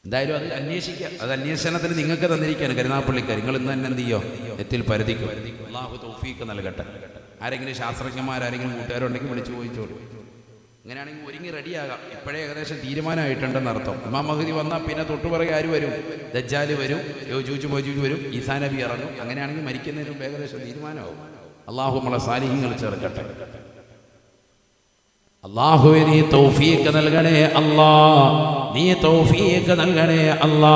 എന്തായാലും അത് അന്വേഷിക്കുക. അത് അന്വേഷണത്തിന് നിങ്ങൾക്ക് തന്നിരിക്കുകയാണ് കരുനാഗപ്പള്ളിക്കാർ. നിങ്ങൾ ഇന്ന് തന്നെ എന്ത് ചെയ്യോ? നെറ്റിൽ പരതിക്കും. അള്ളാഹു തൗഫീഖ് നൽകട്ടെ. ആരെങ്കിലും ശാസ്ത്രജ്ഞന്മാരെങ്കിലും കൂട്ടുകാരുണ്ടെങ്കിൽ വിളിച്ചു ചോദിച്ചോളൂ. അങ്ങനെയാണെങ്കിൽ ഒരുങ്ങി റെഡിയാകാം. ഇപ്പോഴേ ഏകദേശം തീരുമാനമായിട്ടുണ്ടെന്ന് അർത്ഥം. ഇമാം മഹ്ദി വന്നാൽ പിന്നെ തൊട്ടുപുറകെ ആര് വരും? ദജ്ജാല് വരും, യജൂജ് മജൂജ് വരും, ഈസാ നബി ഇറങ്ങും. അങ്ങനെയാണെങ്കിൽ മരിക്കുന്നതിനും ഏകദേശം തീരുമാനമാവും. അള്ളാഹു നമ്മളെ സാലിഹ്യങ്ങൾ ചേർക്കട്ടെ. അല്ലാഹുവേ നീ തൗഫീഖ് നൽകണേ അല്ലാ, നീ തൗഫീഖ് നൽകണേ അല്ലാ.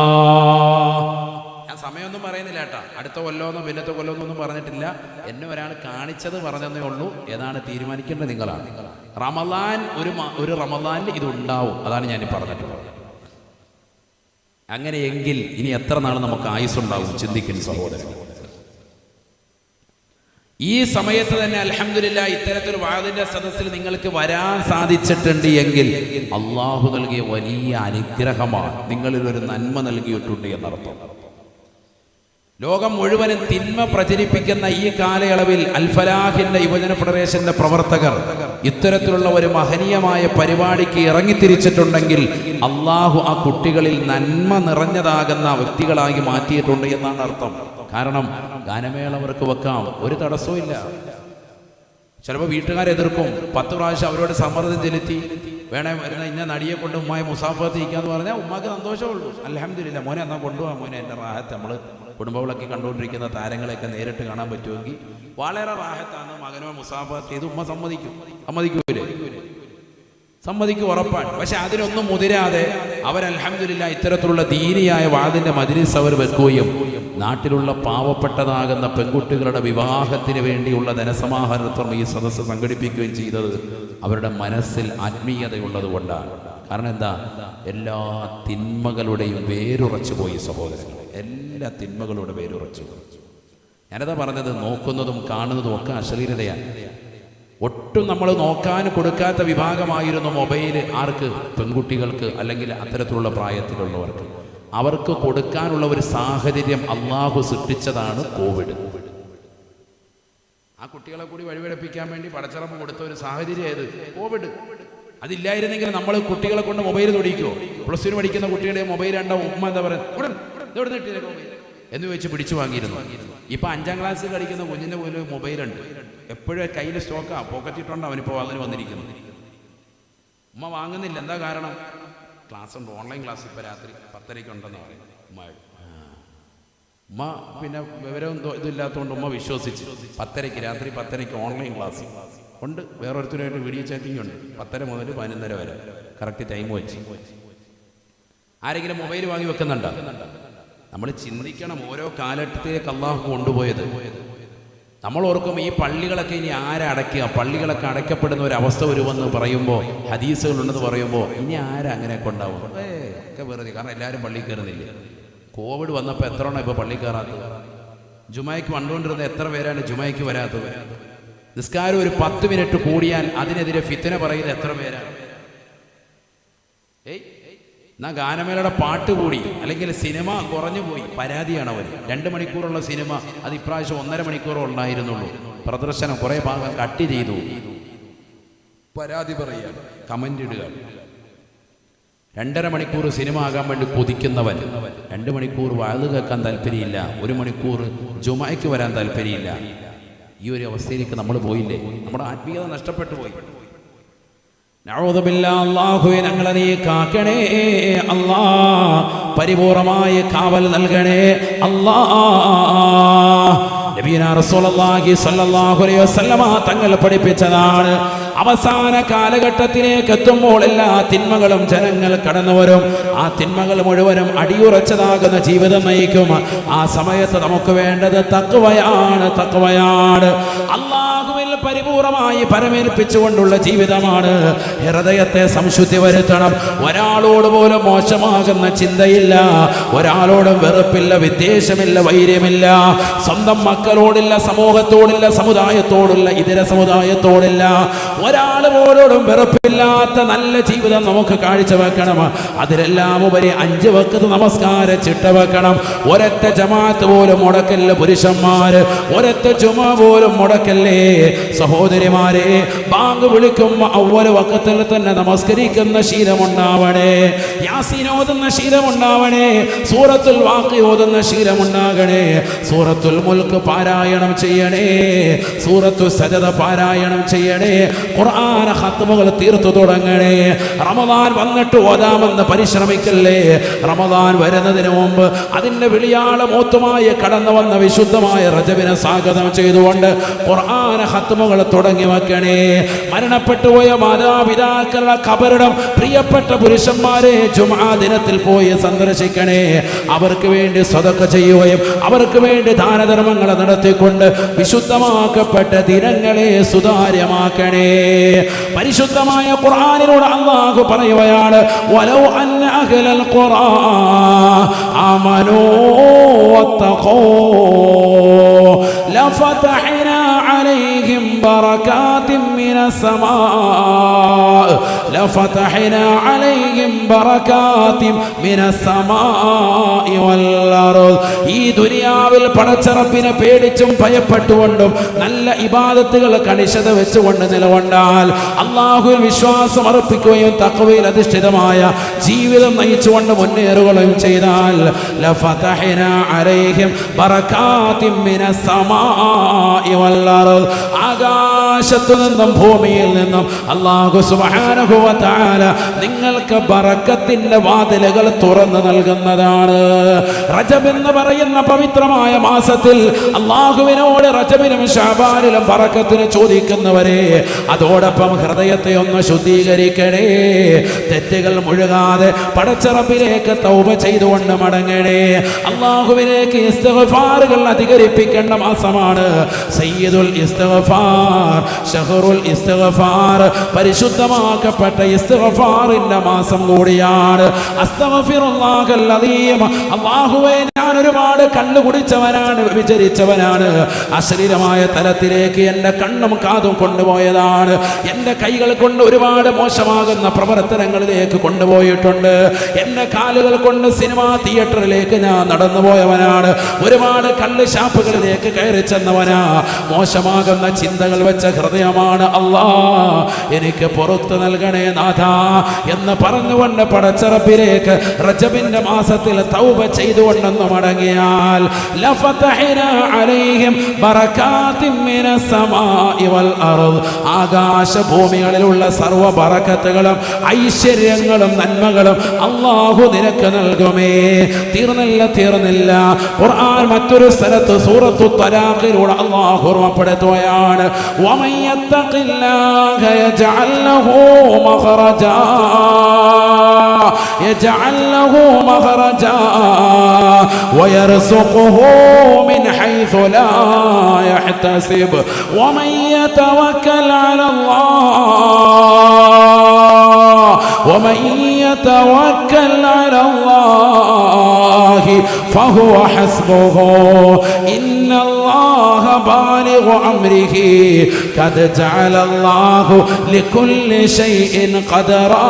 ഞാൻ സമയമൊന്നും പറയുന്നില്ല കേട്ടാ. അടുത്ത കൊല്ലമൊന്നും പിന്നത്തെ കൊല്ലമൊന്നും പറഞ്ഞിട്ടില്ല. എന്നെ ഒരാൾ കാണിച്ചത് പറഞ്ഞതേ ഉള്ളൂ. ഏതാണ് തീരുമാനിക്കേണ്ടത് നിങ്ങളാണ്. റമദാൻ ഒരു റമദാനിൽ ഇതുണ്ടാവും. അതാണ് ഞാൻ പറഞ്ഞിട്ടുള്ളത്. അങ്ങനെയെങ്കിൽ ഇനി എത്ര നാൾ നമുക്ക് ആയുസ്സുണ്ടാവും? ചിന്തിക്കുന്ന സഹോദരൻ. ഈ സമയത്ത് തന്നെ അൽഹംദുലില്ലാഹ് ഇത്തരത്തിൽ വാദിന്റെ സദസ്സിൽ നിങ്ങൾക്ക് വരാൻ സാധിച്ചിട്ടുണ്ട് എങ്കിൽ അള്ളാഹു നൽകിയ വലിയ അനുഗ്രഹമാണ്. നിങ്ങളിൽ ഒരു നന്മ നൽകിയിട്ടുണ്ട് എന്നർത്ഥം. ലോകം മുഴുവനും തിന്മ പ്രചരിപ്പിക്കുന്ന ഈ കാലയളവിൽ അൽഫലാഹിന്റെ യുവജന ഫെഡറേഷന്റെ പ്രവർത്തകർ ഇത്തരത്തിലുള്ള ഒരു മഹനീയമായ പരിപാടിക്ക് ഇറങ്ങിത്തിരിച്ചിട്ടുണ്ടെങ്കിൽ അള്ളാഹു ആ കുട്ടികളിൽ നന്മ നിറഞ്ഞതാകുന്ന വ്യക്തികളായി മാറ്റിയിട്ടുണ്ട് എന്നാണ് അർത്ഥം. കാരണം ഗാനമേള അവർക്ക് വെക്കാം, ഒരു തടസ്സവും ഇല്ല. ചിലപ്പോൾ വീട്ടുകാരെതിർക്കും. 10 പ്രാവശ്യം അവരോട് സമ്മർദ്ദം ചെലുത്തി വേണേ വരുന്ന ഇന്ന നടിയെ കൊണ്ട് ഉമ്മായി മുസാഫത്ത് ഇരിക്കാന്ന് പറഞ്ഞാൽ ഉമ്മാക്ക് സന്തോഷമുള്ളൂ. അൽഹംദുലില്ലാ മോനെ എന്നാൽ കൊണ്ടുപോകാം മോനെ, എൻ്റെ റാഹത്ത്. നമ്മൾ കുടുംബവിളക്കി കണ്ടുകൊണ്ടിരിക്കുന്ന താരങ്ങളെയൊക്കെ നേരിട്ട് കാണാൻ പറ്റുമെങ്കിൽ വളരെ റാഹത്താണ്. മകനോ മുസാഫത്ത് ചെയ്ത് ഉമ്മ സമ്മതിക്കൂലേ? സമ്മതിക്കും, ഉറപ്പാണ്. പക്ഷെ അതിനൊന്നും മുതിരാതെ അവർ അൽഹംദുലില്ലാ ഇത്തരത്തിലുള്ള ദീനിയായ വാദിന്റെ മജ്‌ലിസ് അവർ വെക്കുകയും നാട്ടിലുള്ള പാവപ്പെട്ടതാകുന്ന പെൺകുട്ടികളുടെ വിവാഹത്തിന് വേണ്ടിയുള്ള ധനസമാഹരണത്വം ഈ സദസ്സ് സംഘടിപ്പിക്കുകയും ചെയ്തത് അവരുടെ മനസ്സിൽ ആത്മീയതയുള്ളത് കൊണ്ടാണ്. കാരണം എന്താ? എല്ലാ തിന്മകളുടെയും വേരുറച്ചു പോയി സഹോദരങ്ങൾ. എല്ലാ തിന്മകളുടെ വേരുറച്ചു. ഞാനതാ പറഞ്ഞത്, നോക്കുന്നതും കാണുന്നതും ഒക്കെ അശ്ലീലതയാണ്. ഒട്ടും നമ്മൾ നോക്കാൻ കൊടുക്കാത്ത വിഭാഗമായിരുന്നു മൊബൈൽ. ആർക്ക്? പെൺകുട്ടികൾക്ക്, അല്ലെങ്കിൽ അത്തരത്തിലുള്ള പ്രായത്തിലുള്ളവർക്ക്. അവർക്ക് കൊടുക്കാനുള്ള ഒരു സാഹചര്യം അള്ളാഹു സൃഷ്ടിച്ചതാണ് കോവിഡ്. ആ കുട്ടികളെ കൂടി വഴിപിഴപ്പിക്കാൻ വേണ്ടി പടച്ചിറപ്പ് കൊടുത്ത ഒരു സാഹചര്യം ഏത്? കോവിഡ്. അതില്ലായിരുന്നെങ്കിൽ നമ്മൾ കുട്ടികളെ കൊണ്ട് മൊബൈൽ തൊടിക്കുമോ? +2 പഠിക്കുന്ന കുട്ടികളുടെ മൊബൈൽ കണ്ട ഉമ്മ എന്താ പറയുക എന്ന് വെച്ച് പിടിച്ചു വാങ്ങിയിരുന്നു. ഇപ്പൊ 5ാം ക്ലാസ്സിൽ കളിക്കുന്ന കുഞ്ഞിന്റെ പോലും മൊബൈലുണ്ട്. എപ്പോഴും കയ്യിൽ സ്റ്റോക്കാ, പോക്കറ്റിട്ടുണ്ട്. അവനിപ്പോൾ അതിന് വന്നിരിക്കുന്നു. ഉമ്മ വാങ്ങുന്നില്ല. എന്താ കാരണം? ക്ലാസ് ഉണ്ട്, ഓൺലൈൻ ക്ലാസ് ഇപ്പോൾ രാത്രി 10:30 ഉണ്ടെന്ന് പറയും ഉമ്മയോട്. ഉമ്മ പിന്നെ വിവരം ഇതില്ലാത്തതുകൊണ്ട് ഉമ്മ വിശ്വസിച്ച് 10:30 രാത്രി 10:30 ഓൺലൈൻ ക്ലാസ് ഉണ്ട്. വേറൊരുത്തരുമായിട്ട് വീഡിയോ ചാറ്റിംഗ് ഉണ്ട് 10:30 മുതൽ 11:30 വരെ കറക്റ്റ് ടൈം വെച്ച്. ആരെങ്കിലും മൊബൈൽ വാങ്ങി വെക്കുന്നുണ്ടോ? നമ്മൾ ചിന്തിക്കണം ഓരോ കാലഘട്ടത്തിലേക്ക് അള്ളാഹു കൊണ്ടുപോയത്. നമ്മൾ ഓർക്കും ഈ പള്ളികളൊക്കെ ഇനി ആരാ അടയ്ക്കുക, പള്ളികളൊക്കെ അടയ്ക്കപ്പെടുന്ന ഒരു അവസ്ഥ വരുമെന്ന് പറയുമ്പോൾ, ഹദീസുകളുണ്ടെന്ന് പറയുമ്പോൾ ഇനി ആരാ അങ്ങനെയൊക്കെ ഉണ്ടാവും? ഒക്കെ വെറുതെ. കാരണം എല്ലാവരും പള്ളിയിൽ കയറുന്നില്ലേ? കോവിഡ് വന്നപ്പോൾ എത്ര എണ്ണം ഇപ്പോൾ പള്ളിയിൽ കയറാത്തത്? ജുമായ്ക്ക് വന്നുകൊണ്ടിരുന്ന എത്ര പേരാണ് ജുമായ്ക്ക് വരാത്തത്? നിസ്കാരം ഒരു 10 മിനിറ്റ് കൂടിയാൽ അതിനെതിരെ ഫിത്ന പറയുന്നത് എത്ര പേരാണ്? എന്നാ ഗാനമേളയുടെ പാട്ട് കൂടി, അല്ലെങ്കിൽ സിനിമ കുറഞ്ഞു പോയി, പരാതിയാണ് അവർ. 2 മണിക്കൂറുള്ള സിനിമ അത് ഇപ്രാവശ്യം 1.5 മണിക്കൂറോ ഉണ്ടായിരുന്നുള്ളൂ. പ്രദർശനം കുറേ ഭാഗം കട്ട് ചെയ്തു. പരാതി പറയുക, കമന്റ് ഇടുക. 2.5 മണിക്കൂർ സിനിമ ആകാൻ വേണ്ടി കൊതിക്കുന്നവൻ 2 മണിക്കൂർ വാത് കേൾക്കാൻ താല്പര്യമില്ല, 1 മണിക്കൂർ ജുമായ്ക്ക് വരാൻ താല്പര്യമില്ല. ഈ ഒരു അവസ്ഥയിലേക്ക് നമ്മൾ പോയില്ലേ? നമ്മുടെ ആത്മീയത നഷ്ടപ്പെട്ടു പോയി. അല്ലാഹുവേ ഞങ്ങളെ നീ കാക്കണേ അല്ലാ, പരിപൂർണമായ കാവൽ നൽകണേ അല്ലാ. നബിയുനാ റസൂലുള്ളാഹി സ്വല്ലല്ലാഹു അലൈഹി വസല്ലമ തങ്ങൾ പഠിപ്പിച്ചതാണ്, അവസാന കാലഘട്ടത്തിലേക്ക് എത്തുമ്പോൾ എല്ലാ തിന്മകളും ജനങ്ങൾ കടന്നു വരും. ആ തിന്മകൾ മുഴുവനും അടിയുറച്ചതാകുന്ന ജീവിതം നയിക്കും. ആ സമയത്ത് നമുക്ക് വേണ്ടത് തഖ്വയാണ്, തഖ്വയാണ്. അല്ലാഹുവിൽ പരിപൂർണമായി പരമേൽപ്പിച്ചുകൊണ്ടുള്ള ജീവിതമാണ്. ഹൃദയത്തെ സംശുദ്ധി വരുത്തണം. ഒരാളോട് പോലും മോശമാകുന്ന ചിന്തയില്ല, ഒരാളോടും വെറുപ്പില്ല, വിദ്വേഷമില്ല, വൈര്യമില്ല. സ്വന്തം മക്കളോടില്ല, സമൂഹത്തോടില്ല, സമുദായത്തോടില്ല, ഇതര സമുദായത്തോടില്ല, ഒരാൾ പോലോടും വെറുപ്പില്ലാത്ത നല്ല ജീവിതം നമുക്ക് കാഴ്ചവെക്കണം. അതിലെല്ലാം ഉപരി 5 വഖ്ത് നമസ്കാര ചിട്ട വെക്കണം. ഒരൊറ്റ ജമാഅത്ത് പോലും മുടക്കല്ല പുരുഷന്മാര്, ഒരൊറ്റ ജുമ പോലും മുടക്കല്ലേ സഹോദരിമാരെ. ബാങ്ക് വിളിക്കുമ്പോൾ അവ്വൽ വഖത്തിൽ തന്നെ നമസ്കരിക്കുന്ന ശീലമുണ്ടാവണേ, യാസീൻ ഓതുന്ന ശീലമുണ്ടാവണേ, സൂറത്തുൽ വാഖി ഓതുന്ന ശീലമുണ്ടാകണേ, സൂറത്തുൽ മുൽക്ക് പാരായണം ചെയ്യണേ, സൂറത്തു സജദ പാരായണം ചെയ്യണേ, ഖുർആൻ ഖത്മുകൾ തീർത്തു തുടങ്ങണേ. റമദാൻ വന്നിട്ട് ഓതാമെന്ന് പരിശ്രമിക്കല്ലേ. റമദാൻ വരുന്നതിന് മുമ്പ് അതിന്റെ വിളിയാള മൂത്തുമായി കടന്നു വന്ന വിശുദ്ധമായ റജബിനെ സ്വാഗതം ചെയ്തുകൊണ്ട് ഖുർആൻ ഖത്മുകൾ തുടങ്ങി വെക്കണേ. മരണപ്പെട്ടു പോയ മാതാപിതാക്കളുടെ ഖബറിടം പ്രിയപ്പെട്ട പുരുഷന്മാരെ ജുമുഅ ദിനത്തിൽ പോയി സന്ദർശിക്കണേ. അവർക്ക് വേണ്ടി സദഖ ചെയ്യുകയും അവർക്ക് വേണ്ടി ദാനധർമ്മങ്ങൾ നടത്തിക്കൊണ്ട് വിശുദ്ധമാക്കപ്പെട്ട ദിനങ്ങളെ സുതാര്യമാക്കണേ. പരിശുദ്ധമായ ഖുർആനിലൂടെ അല്ലാഹു പറയുകയാണ്, വലൗ അന്ന അഹ്ലൽ ഖുർആ ആമനൂ വത്തഖൂ ലഫതഹ്നാ അലൈഹിം ബറകാതിൻ മിനസ് സമാ ലഫതഹ്നാ അലൈഹിം ബറകാതിൻ മിനസ് സമാഇ വൽ അർദ്. ഈ ദുനിയാവിൽ പടച്ചറപ്പിനെ പേടിച്ചും ഭയപ്പെട്ടുകൊണ്ടും നല്ല ഇബാദത്തുകൾ കണിശത വെച്ചുകൊണ്ട് നിലകൊണ്ടാൽ, അല്ലാഹുവിൽ വിശ്വാസം അർപ്പിക്കുകയും തഖ്വയിൽ അധിഷ്ഠിതമായ ജീവിതം നയിച്ചുകൊണ്ട് മുന്നേറുകയും ചെയ്താൽ ലഫതഹ്നാ അലൈഹിം ബറകാതിൻ മിനസ് സമാഇ വൽ അർദ്. ആകാശത്തു നിന്നും ഭൂമിയിൽ നിന്നും അല്ലാഹു സുബ്ഹാനഹു വ തആല നിങ്ങൾക്ക് ബറക്കത്തിന്റെ വാതിലുകൾ തുറന്നു നൽകുന്നതാണ്. റജബ് എന്ന് പറയുന്ന പവിത്രമായ മാസത്തിൽ അല്ലാഹുവിനോട് റജബിലും ശഅബാനിലും ബറക്കത്തിന് ചോദിക്കുന്നവരെ, അതോടൊപ്പം ഹൃദയത്തെ ഒന്ന് ശുദ്ധീകരിക്കണേ. തെറ്റുകൾ മുഴുകാതെ പടച്ചറബിലേക്ക് തൗബ ചെയ്തുകൊണ്ട് മടങ്ങണേ. അല്ലാഹുവിലേക്ക് ഇസ്തിഗ്ഫാറുകൾ അധികരിപ്പിക്കേണ്ട മാസമാണ്. സയ്യിദുൽ ഇസ്തിഗ്ഫാർ, ശഹറുൽ ഇസ്തിഗ്ഫാർ, പരിശുദ്ധമാക്കപ്പെട്ട ഇസ്തിഗ്ഫാറിന്റെ മാസം കൂടിയാണ്. അസ്തഗ്ഫിറുല്ലാഹൽ അദീം. അല്ലാഹുവേ, ഞാൻ ഒരുപാട് കണ്ണു കുടിച്ചവനാണ്, വിചരിച്ചവനാണ്, അശ്ലീലമായ തലത്തിലേക്ക് എൻ്റെ കണ്ണും കാതും കൊണ്ടുപോയതാണ്, എൻ്റെ കൈകൾ കൊണ്ട് ഒരുപാട് മോശമാകുന്ന പ്രവർത്തനങ്ങളിലേക്ക് കൊണ്ടുപോയിട്ടുണ്ട്, എൻ്റെ കാലുകൾ കൊണ്ട് സിനിമാ തിയേറ്ററിലേക്ക് ഞാൻ നടന്നുപോയവനാണ്, ഒരുപാട് കള്ള് ഷാപ്പുകളിലേക്ക് കയറി ചെന്നവനാ, മോശമാകുന്ന ചിന്തകൾ വെച്ച ഹൃദയമാണ് അല്ലാ എനിക്ക് പുറത്തു നൽകണേ നാഥാ എന്ന് പറഞ്ഞുകൊണ്ട് പടച്ചറപ്പിലേക്ക് റജബിന്റെ മാസത്തിൽ തൗബ ചെയ്തുകൊണ്ടെന്ന് മടങ്ങിയാൽ ലഫതഹ്നാ അലൈഹിം ബറകാതിൻ മിനസ് സമാഇ വൽ അർദ് ആകാശ ഭൂമികളിലുള്ള സർവ്വ ബറക്കത്തുകളും ഐശ്വര്യങ്ങളും നന്മകളും അല്ലാഹു നിനക്ക് നൽകുമേ. തീർന്നില്ല. ഖുർആൻ മറ്റൊരു സ്ഥലത്ത് സൂറത്തു തലാഖിലൂടെ അല്ലാഹു ഓർമ്മപ്പെടുത്തുകയാണ് വമൻ യത്തഖില്ലാഹ യജ്അൽ ലഹു മഖറജാ يجعل له مخرجا ويرزقه من حيث لا يحتسب ومن يتوكل على الله فهو حسبه إن الله بالغ أمره قد جعل الله لكل شيء قدرا.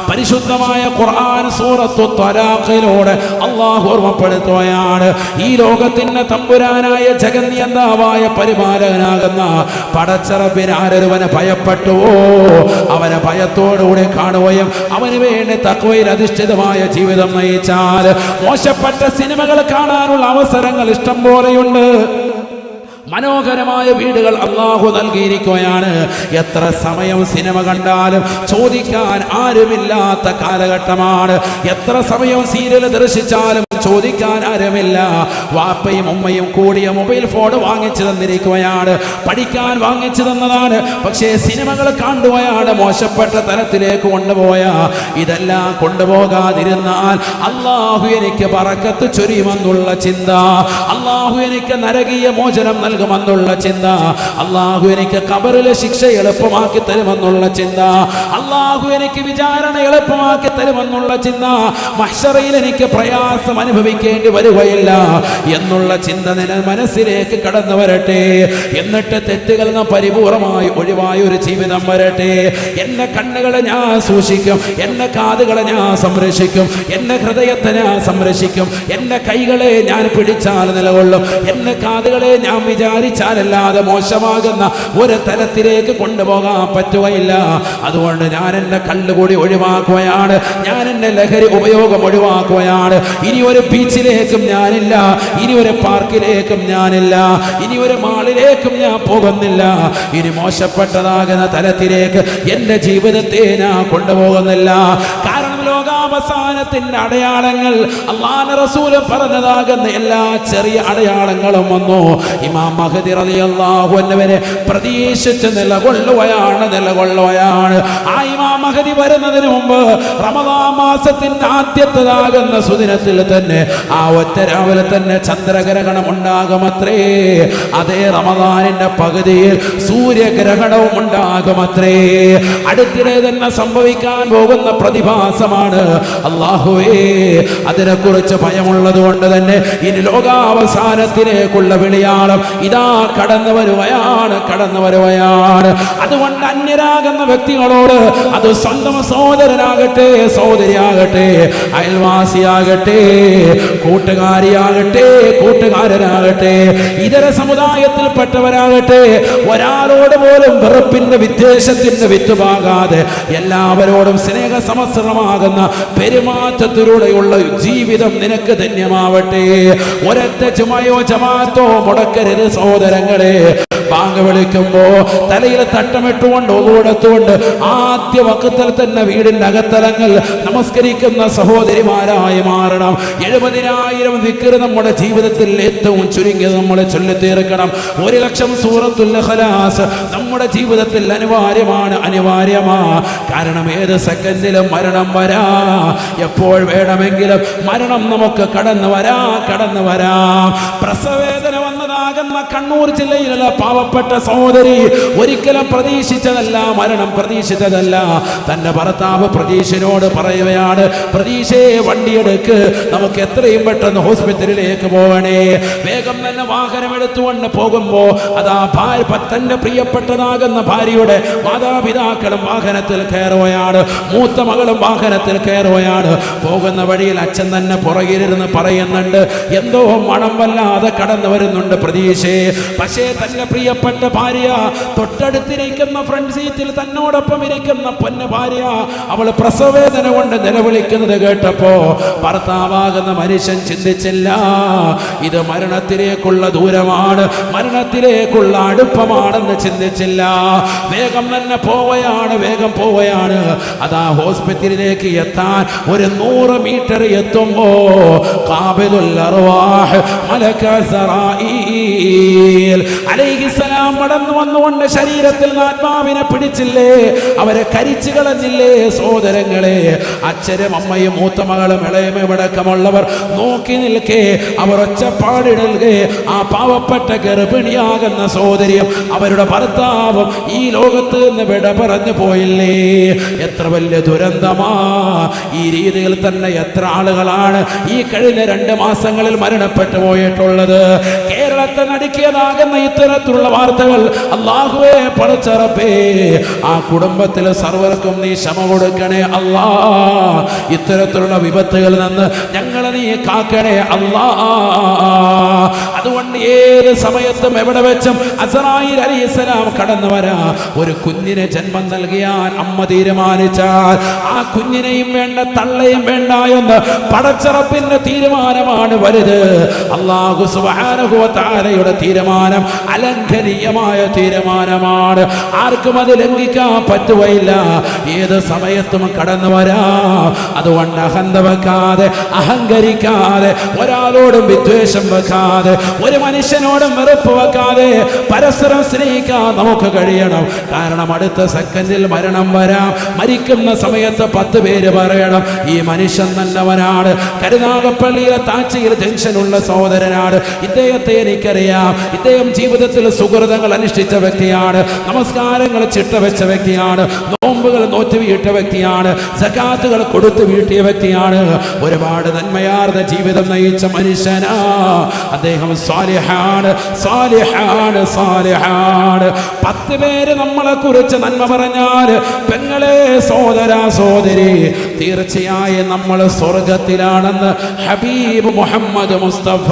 പരിശുദ്ധമായ ഖുർആൻ സൂറത്തു തലാഖിലൂടെ അല്ലാഹു ഓർമ്മപ്പെടുത്തുകയാണ് ഈ ലോകത്തിന്റെ തമ്പുരാനായ ജഗന്നിയന്താവായ പരിപാലകനാകുന്ന പടച്ചറബിന് ആരൊരുവനെ ഭയപ്പെട്ടുവോ അവനെ ഭയത്തോടുകൂടി കാണുകയും അവന് വേണ്ടി തഖ്വയിൽ അധിഷ്ഠിതമായ ജീവിതം നയിച്ചാൽ മോശപ്പെട്ട സിനിമകൾ കാണാനുള്ള അവസരങ്ങൾ ഇഷ്ടം പോലെയുണ്ട്. മനോഹരമായ വീടുകൾ അല്ലാഹു നൽകിയിരിക്കുകയാണ്. എത്ര സമയം സിനിമ കണ്ടാലും ചോദിക്കാൻ ആരുമില്ലാത്ത കാലഘട്ടമാണ്. എത്ര സമയം സീരിയൽ ദർശിച്ചാലും ചോദിക്കാൻ ആരുമില്ല. വാപ്പയും ഉമ്മയും കൂടിയ മൊബൈൽ ഫോൺ വാങ്ങിച്ചു തന്നിരിക്കുകയാണ്, പഠിക്കാൻ വാങ്ങിച്ചു തന്നതാണ്. പക്ഷേ സിനിമകൾ കാണുകയാണ് മോശപ്പെട്ട തലത്തിലേക്ക് കൊണ്ടുപോയ. ഇതെല്ലാം കൊണ്ടുപോകാതിരുന്നാൽ അല്ലാഹു എനിക്ക് ബറക്കത്ത് ചൊരിയുമെന്നുള്ള ചിന്ത, അല്ലാഹു എനിക്ക് നരകീയ മോചനം നൽകുമെന്നുള്ള ചിന്ത, അല്ലാഹു എനിക്ക് ഖബറിലെ ശിക്ഷ എളുപ്പമാക്കി തരുമെന്നുള്ള ചിന്ത, അല്ലാഹു എനിക്ക് വിചാരണ എളുപ്പമാക്കി തരുമെന്നുള്ള ചിന്ത, മഹ്ശറയിൽ എനിക്ക് പ്രയാസം അനുഭവിക്കേണ്ടി വരികയില്ല എന്നുള്ള ചിന്ത മനസ്സിലേക്ക് കടന്നു വരട്ടെ. എന്നിട്ട് തെറ്റുകൾ പരിപൂർണമായി ഒഴിവായ ഒരു ജീവിതം വരട്ടെ. എന്റെ കണ്ണുകളെ ഞാൻ സൂക്ഷിക്കും, എന്റെ കാതുകളെ ഞാൻ സംരക്ഷിക്കും, എന്റെ ഹൃദയത്തെ ഞാൻ സംരക്ഷിക്കും, എന്റെ കൈകളെ ഞാൻ പിടിച്ചാൽ നിലകൊള്ളും, എന്റെ കാതുകളെ ഞാൻ വിചാരിച്ചാലല്ലാതെ മോശമാകുന്ന ഒരു തലത്തിലേക്ക് കൊണ്ടുപോകാൻ പറ്റുകയില്ല. അതുകൊണ്ട് ഞാൻ എന്റെ കള്ളുകൂടി ഒഴിവാക്കുകയാണ്, ഞാൻ എന്റെ ലഹരി ഉപയോഗം ഒഴിവാക്കുകയാണ്. ഇനി ഒരു ബീച്ചിലേക്കും ഞാനില്ല, ഇനി ഒരു പാർക്കിലേക്കും ഞാനില്ല, ഇനി ഒരു മാളിലേക്കും ഞാൻ പോകുന്നില്ല. ഇനി മോശപ്പെട്ടതാകുന്ന തലത്തിലേക്ക് എന്റെ ജീവിതത്തെ ഞാൻ കൊണ്ടുപോകുന്നില്ല. കാരണം ലോകാവസാനത്തിന്റെ അടയാളങ്ങൾ അല്ലാഹുവിന്റെ റസൂൽ പറഞ്ഞതാകുന്ന എല്ലാ ചെറിയ അടയാളങ്ങളും വന്നു. ഇമാം മഹ്ദി റളിയല്ലാഹു അൻഹുവിനെ പ്രതീക്ഷിച്ച് നിലകൊള്ളുകയാണ്. ആ ഇമാം മഹ്ദി വരുന്നതിന് മുമ്പ് റമദാൻ മാസത്തിന്റെ ആദ്യത്തേതാകുന്ന സുദിനത്തിൽ തന്നെ ആ ഒറ്റ രാവിലെ തന്നെ ചന്ദ്രഗ്രഹണം ഉണ്ടാകുമത്രേ. അതേ റമദാനിന്റെ പകുതിയിൽ സൂര്യഗ്രഹണവും ഉണ്ടാകുമത്രേ. അടുത്തിടെ തന്നെ സംഭവിക്കാൻ പോകുന്ന പ്രതിഭാസമാണ്. അല്ലാഹുവേ, അതിനെക്കുറിച്ച് ഭയമുള്ളത് കൊണ്ട് തന്നെ ഇനി ലോകാവസാനത്തിലേക്കുള്ള വിളിയാളം ഇതാ കടന്നു വരുകയാണ്. അതുകൊണ്ട് അന്യരാകുന്ന വ്യക്തികളോട്, അത് സ്വന്തം സഹോദരനാകട്ടെ, സഹോദരിയാകട്ടെ, അയൽവാസിയാകട്ടെ, കൂട്ടുകാരിയാകട്ടെ, കൂട്ടുകാരനാകട്ടെ, ഇതര സമുദായത്തിൽപ്പെട്ടവരാകട്ടെ, ഒരാളോട് പോലും വെറുപ്പിന്റെ വിദ്വേഷത്തിന്റെ വിത്തുപാകാതെ എല്ലാവരോടും സ്നേഹസമസ്രമാകുന്ന പെരുമാറ്റത്തിലൂടെയുള്ള ജീവിതം നിനക്ക് ധന്യമാവട്ടെ. ഒരൊറ്റ ജുമയോ ജമാഅത്തോ മുടക്കരുത് സഹോദരങ്ങളെ. ബാങ്ക് വിളിക്കുമ്പോ തലയിൽ തട്ടമിട്ടുകൊണ്ട് ഒതുകൊടുത്തുകൊണ്ട് ആദ്യ വക്കത്തിൽ തന്നെ വീടിന്റെ അകത്തലങ്ങൾ നമസ്കരിക്കുന്ന സഹോദരിമാരായി മാറണം. 70,000 ദിക്ർ നമ്മുടെ ജീവിതത്തിൽ ഏറ്റവും ചുരുങ്ങിയത് നമ്മളെ ചൊല്ലിത്തീർക്കണം. 1,00,000 സൂറത്തുൽ ഇഖ്ലാസ് നമ്മുടെ ജീവിതത്തിൽ അനിവാര്യമാ. കാരണം ഏത് സെക്കൻഡിലും മരണം വരാ, എപ്പോൾ വേണമെങ്കിലും മരണം നമുക്ക് കടന്നു വരാം. പ്രസവേദന വന്നതാകുന്ന കണ്ണൂർ ജില്ലയിലുള്ള പാവപ്പെട്ട സഹോദരി ഒരിക്കലും പ്രതീക്ഷിച്ചതല്ല, മരണം പ്രതീക്ഷിച്ചതല്ല. തന്റെ ഭർത്താവ് പ്രതീക്ഷയോട് പറയുകയാണ്, പ്രതീക്ഷയെ വണ്ടിയെടുക്ക്, നമുക്ക് എത്രയും പെട്ടെന്ന് ഹോസ്പിറ്റലിലേക്ക് പോകണേ. വേഗം തന്നെ വാഹനം എടുത്തുകൊണ്ട് പോകുമ്പോ അതാ തന്റെ പ്രിയപ്പെട്ടതാകുന്ന ഭാര്യയുടെ മാതാപിതാക്കളും വാഹനത്തിൽ കയറുകയാണ്, മൂത്ത മകളും വാഹനത്തിൽ കയറുകയാണ്. പോകുന്ന വഴിയിൽ അച്ഛൻ തന്നെ പുറകിലിരുന്ന് പറയുന്നുണ്ട്, എന്തോ മണം വല്ലാതെ കടന്നു വരുന്നുണ്ട് പ്രതീക്ഷയെ. പക്ഷേ തന്റെ പ്രിയ പ്രിയപ്പെട്ട ഭാര്യ, തൊട്ടടുത്തിരിക്കുന്ന ഫ്രണ്ട് സീറ്റിൽ തന്നോടൊപ്പം ഇരിക്കുന്ന പൊന്ന ഭാര്യ അവൾ പ്രസവവേദന കൊണ്ട് നിലവിളിക്കുന്നത് കേട്ടപ്പോ ഭർത്താവാകുന്ന മനുഷ്യൻ ചിന്തിച്ചില്ല, ഇത് മരണത്തിലേക്കുള്ള ദൂരമാണ്, മരണത്തിലേക്കുള്ള അടുപ്പമാണെന്ന് ചിന്തിച്ചില്ല. വേഗം തന്നെ വേഗം പോവുകയാണ്. അതാ ഹോസ്പിറ്റലിലേക്ക് എത്താൻ ഒരു 100 മീറ്റർ എത്തുമ്പോ ഖാബിലുൽ അർവാഹ് മലക സറായീൽ അലൈഹിസ്സലാം കടന്നു വന്നുകൊണ്ട് ശരീരത്തിൽ ആത്മാവിനെ പിടിച്ചില്ലേ, അവരെ കരിച്ചു കളഞ്ഞില്ലേ. സഹോദരങ്ങളെ, അച്ഛനും അമ്മയും മൂത്ത മകളും ഇളയമടക്കമുള്ളവർ നോക്കി നിൽക്കേ, അവർ ഒച്ചപ്പാടിടൽകെ ആ പാവപ്പെട്ട ഗർഭിണിയാകുന്ന സഹോദരിയും അവരുടെ ഭർത്താവും ഈ ലോകത്ത് നിന്ന് വിട പറഞ്ഞു പോയില്ലേ. എത്ര വലിയ ദുരന്തമാ. ഈ രീതിയിൽ തന്നെ എത്ര ആളുകളാണ് ഈ കഴിഞ്ഞ 2 മാസങ്ങളിൽ മരണപ്പെട്ടു പോയിട്ടുള്ളത്. കേരളത്തെ നടുക്കിയതാകുന്ന ഇത്തരത്തിലുള്ള വാർത്തകൾ അല്ലാഹുവേ പടച്ചറപ്പേ, ആ കുടുംബത്തിൽ സർവർക്കും നീ ക്ഷമ കൊടുക്കണേ അല്ലാ. ഇത്തരത്തിലുള്ള വിപത്തുകളിൽ നിന്ന് ഞങ്ങളെ നീ കാക്കണേ അല്ലാ. അതുകൊണ്ട് ഏത് സമയത്തും എവിടെ വെച്ചും അസ്റായീൽ അലൈഹിസ്സലാം കടന്നു വരാ. ഒരു കുഞ്ഞിനെ ജന്മം നൽകിയാൽ അമ്മ തീരുമാനിച്ചാൽ ആ കുഞ്ഞിനെയും വേണ്ട തള്ളയും വേണ്ട എന്ന് പടച്ചറപ്പിന്റെ തീരുമാനമാണ് വലുത്. അല്ലാഹു സുബ്ഹാനഹു വ തആലയുടെ തീരുമാനം അലംഘനീയമായ തീരുമാനമാണ്. ആർക്കും അത് ലംഘിക്കാൻ പറ്റുകയില്ല. ഏത് സമയത്തും കടന്നു വരാം. അതുകൊണ്ട് അഹന്ത വെക്കാതെ, അഹങ്കരിക്കാതെ, ഒരാളോടും വിദ്വേഷം വെക്കാതെ, ഒരു മനുഷ്യനോടും വെറുപ്പ് വെക്കാതെ പരസ്പരം സ്നേഹിക്കാൻ നമുക്ക് കഴിയണം. കാരണം അടുത്ത സെക്കൻഡിൽ മരണം വരാം. മരിക്കുന്ന സമയത്ത് 10 പേര് പറയണം ഈ മനുഷ്യൻ നല്ലവനാണ്, കരുനാഗപ്പള്ളിയിലെ താഴ്ചയിൽ ജംഗ്ഷനുള്ള സഹോദരനാണ്, ഇദ്ദേഹത്തെ എനിക്കറിയാം, ഇദ്ദേഹം ജീവിതത്തിൽ സുഹൃതങ്ങൾ അനുഷ്ഠിച്ച വ്യക്തിയാണ്, നമസ്കാരങ്ങൾ ചിട്ടവെച്ച വ്യക്തിയാണ്, നോമ്പുകൾ നോറ്റ് വീട്ട വ്യക്തിയാണ്, സകാത്തുകൾ കൊടുത്തു വീട്ടിയ വ്യക്തിയാണ്, ഒരുപാട് നന്മയാർന്ന ജീവിതം നയിച്ച മനുഷ്യനാ. അദ്ദേഹം സാലിഹാണ്, സാലിഹാണ്, സാലിഹാണ്. 10 പേര് നമ്മളെ കുറിച്ച് നന്മ പറഞ്ഞാൽ പെങ്ങളെ, സഹോദര സഹോദരി, തീർച്ചയായും നമ്മൾ സ്വർഗത്തിലാണെന്ന് ഹബീബ് മുഹമ്മദ് മുസ്തഫ.